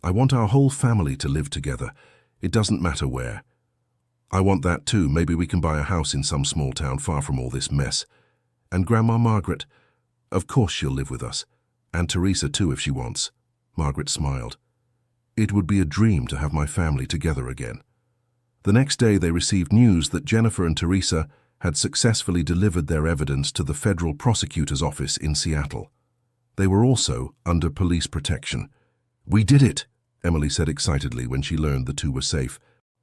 I want our whole family to live together. It doesn't matter where. I want that too. Maybe we can buy a house in some small town far from all this mess. And Grandma Margaret? Of course she'll live with us. And Teresa too if she wants. Margaret smiled. It would be a dream to have my family together again. The next day they received news that Jennifer and Teresa had successfully delivered their evidence to the federal prosecutor's office in Seattle. They were also under police protection. We did it, Emily said excitedly when she learned the two were safe.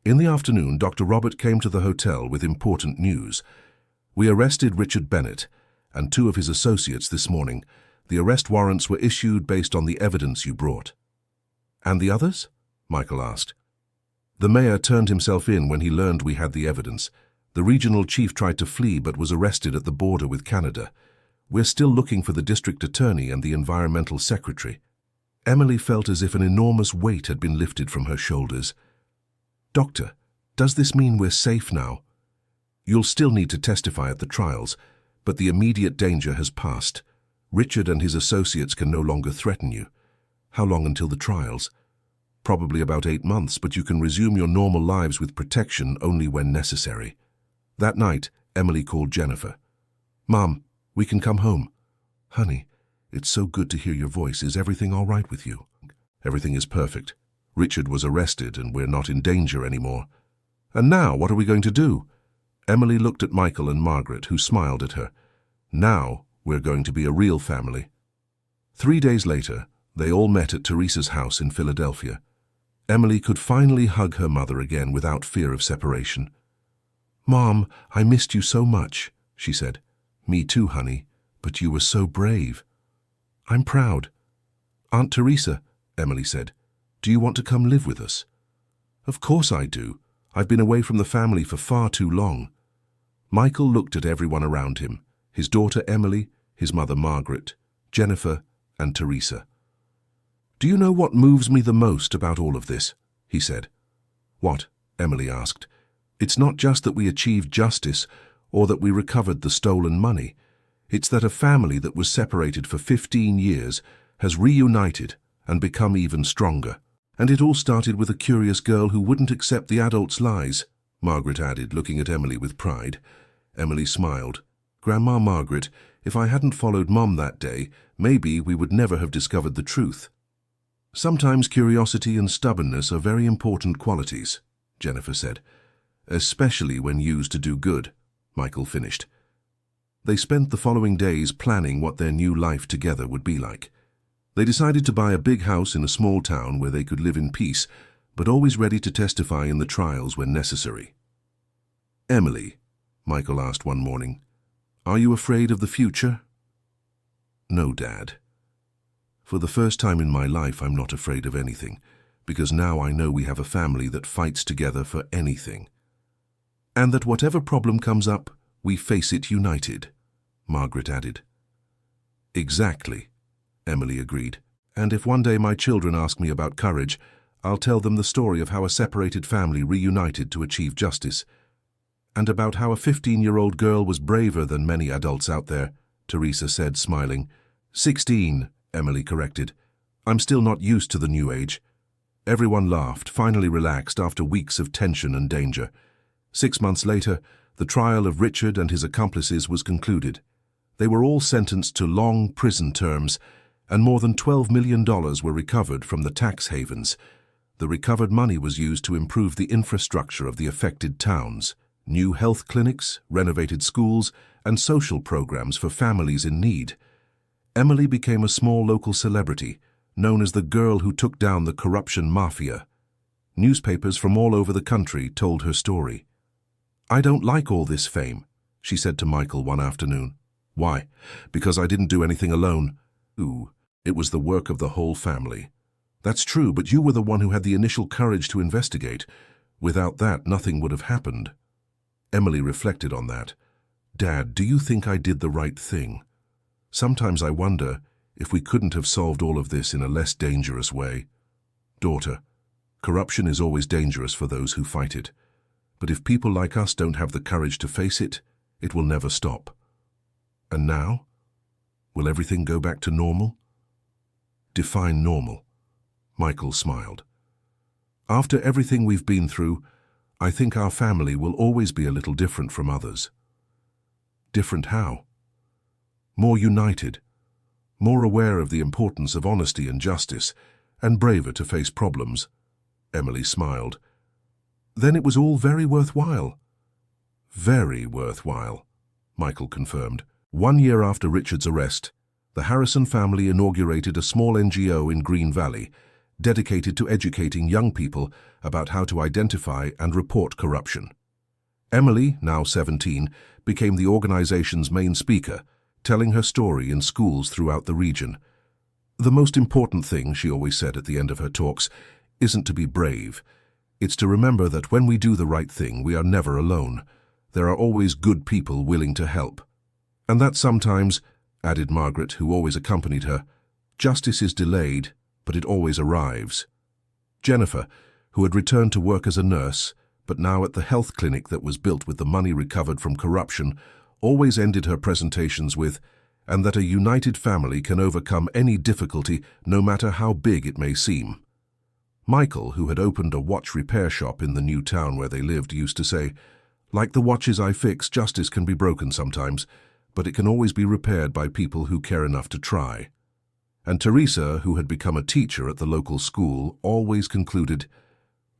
In the afternoon, Dr. Robert came to the hotel with important news. We arrested Richard Bennett and 2 of his associates this morning. The arrest warrants were issued based on the evidence you brought. And the others? Michael asked. The mayor turned himself in when he learned we had the evidence. The regional chief tried to flee but was arrested at the border with Canada. We're still looking for the district attorney and the environmental secretary. Emily felt as if an enormous weight had been lifted from her shoulders. Doctor, does this mean we're safe now? You'll still need to testify at the trials, but the immediate danger has passed. Richard and his associates can no longer threaten you. How long until the trials? Probably about 8 months, but you can resume your normal lives with protection only when necessary. That night, Emily called Jennifer. Mom, we can come home. Honey, it's so good to hear your voice. Is everything all right with you? Everything is perfect. Richard was arrested and we're not in danger anymore. And now, what are we going to do? Emily looked at Michael and Margaret, who smiled at her. Now, we're going to be a real family. 3 days later, they all met at Teresa's house in Philadelphia. Emily could finally hug her mother again without fear of separation. Mom, I missed you so much, she said. Me too, honey, but you were so brave. I'm proud. Aunt Teresa, Emily said, do you want to come live with us? Of course I do. I've been away from the family for far too long. Michael looked at everyone around him, his daughter Emily, his mother Margaret, Jennifer, and Teresa. Do you know what moves me the most about all of this? He said. What? Emily asked. It's not just that we achieved justice or that we recovered the stolen money. It's that a family that was separated for 15 years has reunited and become even stronger. And it all started with a curious girl who wouldn't accept the adults' lies, Margaret added, looking at Emily with pride. Emily smiled. Grandma Margaret, if I hadn't followed Mom that day, maybe we would never have discovered the truth. Sometimes curiosity and stubbornness are very important qualities, Jennifer said. Especially when used to do good, Michael finished. They spent the following days planning what their new life together would be like. They decided to buy a big house in a small town where they could live in peace, but always ready to testify in the trials when necessary. Emily, Michael asked one morning, are you afraid of the future? No, Dad. For the first time in my life, I'm not afraid of anything, because now I know we have a family that fights together for anything. And that whatever problem comes up, we face it united, Margaret added. Exactly, Emily agreed. And if one day my children ask me about courage, I'll tell them the story of how a separated family reunited to achieve justice, and about how a 15-year-old girl was braver than many adults out there, Teresa said, smiling. 16, Emily corrected. I'm still not used to the new age. Everyone laughed, finally relaxed after weeks of tension and danger. 6 months later, the trial of Richard and his accomplices was concluded. They were all sentenced to long prison terms, and more than $12 million were recovered from the tax havens. The recovered money was used to improve the infrastructure of the affected towns, new health clinics, renovated schools, and social programs for families in need. Emily became a small local celebrity, known as the girl who took down the corruption mafia. Newspapers from all over the country told her story. I don't like all this fame, she said to Michael one afternoon. Why? Because I didn't do anything alone. Ooh, it was the work of the whole family. That's true, but you were the one who had the initial courage to investigate. Without that, nothing would have happened. Emily reflected on that. Dad, do you think I did the right thing? Sometimes I wonder if we couldn't have solved all of this in a less dangerous way. Daughter, corruption is always dangerous for those who fight it. But if people like us don't have the courage to face it, it will never stop. And now? Will everything go back to normal? Define normal. Michael smiled. After everything we've been through, I think our family will always be a little different from others. Different how? More united, more aware of the importance of honesty and justice, and braver to face problems. Emily smiled. Then it was all very worthwhile. Very worthwhile, Michael confirmed. 1 year after Richard's arrest, the Harrison family inaugurated a small NGO in Green Valley, dedicated to educating young people about how to identify and report corruption. Emily, now 17, became the organization's main speaker, telling her story in schools throughout the region. The most important thing, she always said at the end of her talks, isn't to be brave. It's to remember that when we do the right thing, we are never alone. There are always good people willing to help. And that sometimes, added Margaret, who always accompanied her, justice is delayed, but it always arrives. Jennifer, who had returned to work as a nurse, but now at the health clinic that was built with the money recovered from corruption, always ended her presentations with, and that a united family can overcome any difficulty, no matter how big it may seem. Michael, who had opened a watch repair shop in the new town where they lived, used to say, like the watches I fix, justice can be broken sometimes, but it can always be repaired by people who care enough to try. And Teresa, who had become a teacher at the local school, always concluded,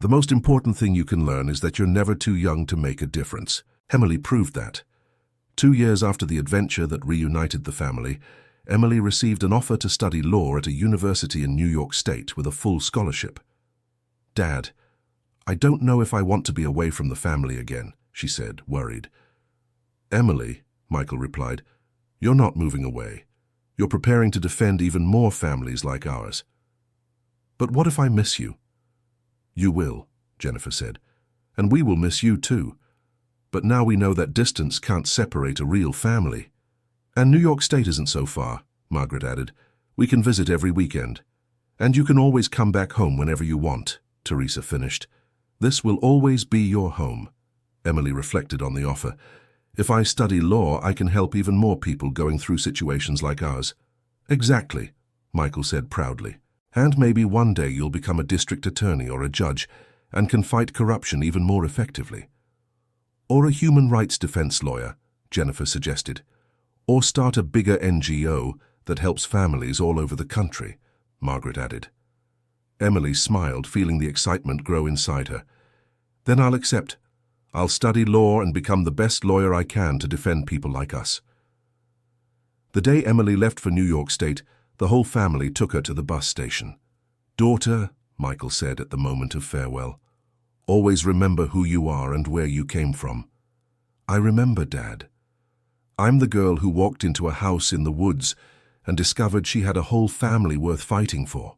the most important thing you can learn is that you're never too young to make a difference. Emily proved that. 2 years after the adventure that reunited the family, Emily received an offer to study law at a university in New York State with a full scholarship. Dad, I don't know if I want to be away from the family again, she said, worried. Emily, Michael replied, you're not moving away. You're preparing to defend even more families like ours. But what if I miss you? You will, Jennifer said, and we will miss you too. But now we know that distance can't separate a real family. And New York State isn't so far, Margaret added. We can visit every weekend. And you can always come back home whenever you want, Teresa finished. This will always be your home. Emily reflected on the offer. If I study law, I can help even more people going through situations like ours. Exactly, Michael said proudly. And maybe one day you'll become a district attorney or a judge and can fight corruption even more effectively. Or a human rights defense lawyer, Jennifer suggested. Or start a bigger NGO that helps families all over the country, Margaret added. Emily smiled, feeling the excitement grow inside her. Then I'll accept. I'll study law and become the best lawyer I can to defend people like us. The day Emily left for New York State, the whole family took her to the bus station. Daughter, Michael said at the moment of farewell, always remember who you are and where you came from. I remember, Dad. I'm the girl who walked into a house in the woods and discovered she had a whole family worth fighting for.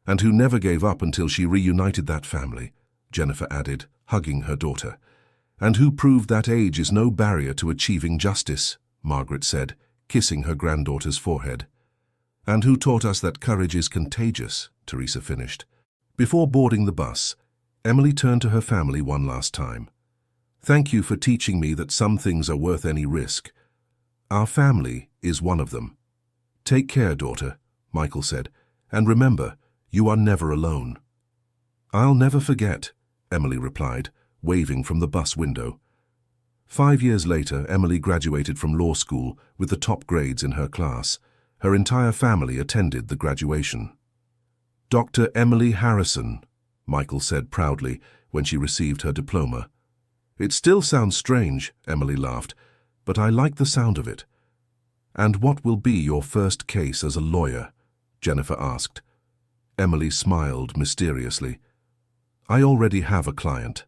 And who never gave up until she reunited that family, Jennifer added, hugging her daughter. And who proved that age is no barrier to achieving justice, Margaret said, kissing her granddaughter's forehead. And who taught us that courage is contagious, Teresa finished. Before boarding the bus, Emily turned to her family one last time. Thank you for teaching me that some things are worth any risk. Our family is one of them. Take care, daughter, Michael said, and remember, you are never alone. I'll never forget, Emily replied, waving from the bus window. 5 years later, Emily graduated from law school with the top grades in her class. Her entire family attended the graduation. Dr. Emily Harrison, Michael said proudly when she received her diploma. It still sounds strange, Emily laughed, but I like the sound of it. And what will be your first case as a lawyer? Jennifer asked. Emily smiled mysteriously. I already have a client,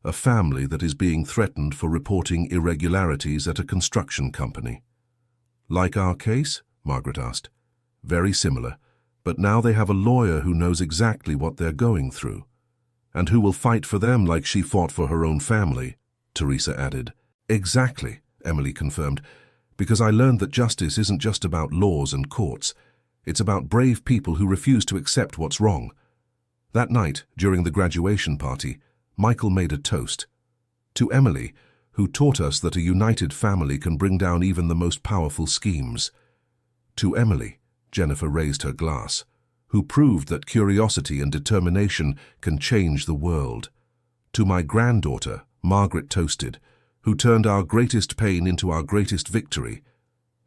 a family that is being threatened for reporting irregularities at a construction company. Like our case? Margaret asked. Very similar, but now they have a lawyer who knows exactly what they're going through, and who will fight for them like she fought for her own family, Teresa added. Exactly, Emily confirmed, because I learned that justice isn't just about laws and courts. It's about brave people who refuse to accept what's wrong. That night, during the graduation party, Michael made a toast. To Emily, who taught us that a united family can bring down even the most powerful schemes. To Emily, Jennifer raised her glass, who proved that curiosity and determination can change the world. To my granddaughter, Margaret toasted, who turned our greatest pain into our greatest victory.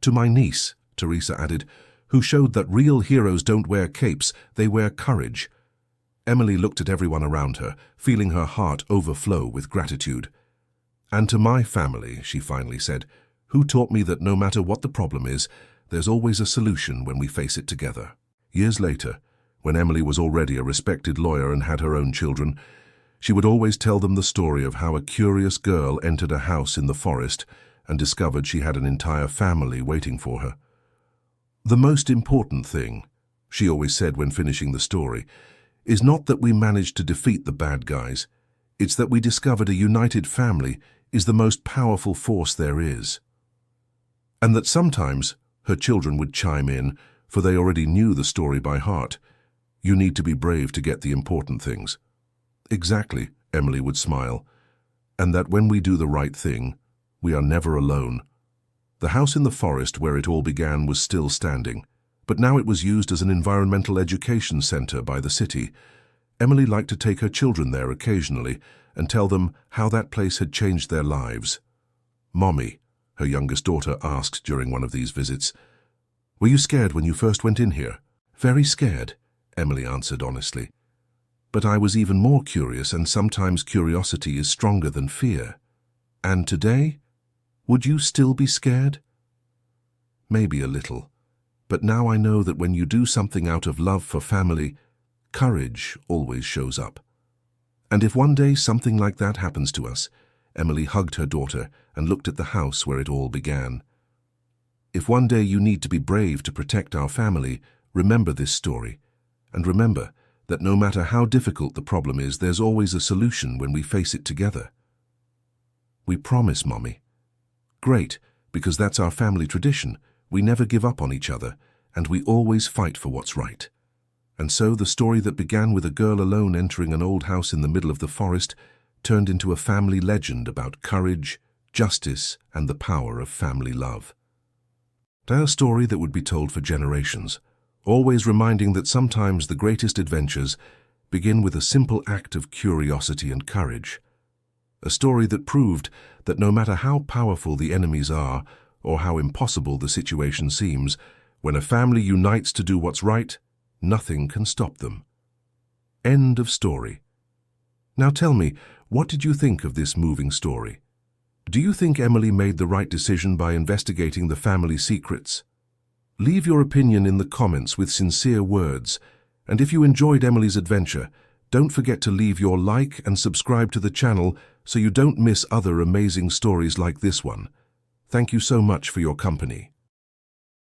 To my niece, Teresa added, who showed that real heroes don't wear capes, they wear courage. Emily looked at everyone around her, feeling her heart overflow with gratitude. And to my family, she finally said, who taught me that no matter what the problem is, there's always a solution when we face it together. Years later, when Emily was already a respected lawyer and had her own children, she would always tell them the story of how a curious girl entered a house in the forest and discovered she had an entire family waiting for her. The most important thing, she always said when finishing the story, is not that we managed to defeat the bad guys, it's that we discovered a united family is the most powerful force there is. And that sometimes her children would chime in, for they already knew the story by heart. You need to be brave to get the important things. Exactly, Emily would smile. And that when we do the right thing, we are never alone. The house in the forest where it all began was still standing, but now it was used as an environmental education center by the city. Emily liked to take her children there occasionally and tell them how that place had changed their lives. Mommy, her youngest daughter asked during one of these visits, were you scared when you first went in here? Very scared, Emily answered honestly. But I was even more curious, and sometimes curiosity is stronger than fear. And today, would you still be scared? Maybe a little, but now I know that when you do something out of love for family, courage always shows up. And if one day something like that happens to us, Emily hugged her daughter and looked at the house where it all began. If one day you need to be brave to protect our family, remember this story, and remember that no matter how difficult the problem is, there's always a solution when we face it together. We promise, Mommy. Great, because that's our family tradition. We never give up on each other, and we always fight for what's right. And so the story that began with a girl alone entering an old house in the middle of the forest turned into a family legend about courage, justice, and the power of family love. A story that would be told for generations, always reminding that sometimes the greatest adventures begin with a simple act of curiosity and courage. A story that proved that no matter how powerful the enemies are or how impossible the situation seems, when a family unites to do what's right, nothing can stop them. End of story. Now tell me, what did you think of this moving story? Do you think Emily made the right decision by investigating the family secrets? Leave your opinion in the comments with sincere words, and if you enjoyed Emily's adventure, don't forget to leave your like and subscribe to the channel so you don't miss other amazing stories like this one. Thank you so much for your company.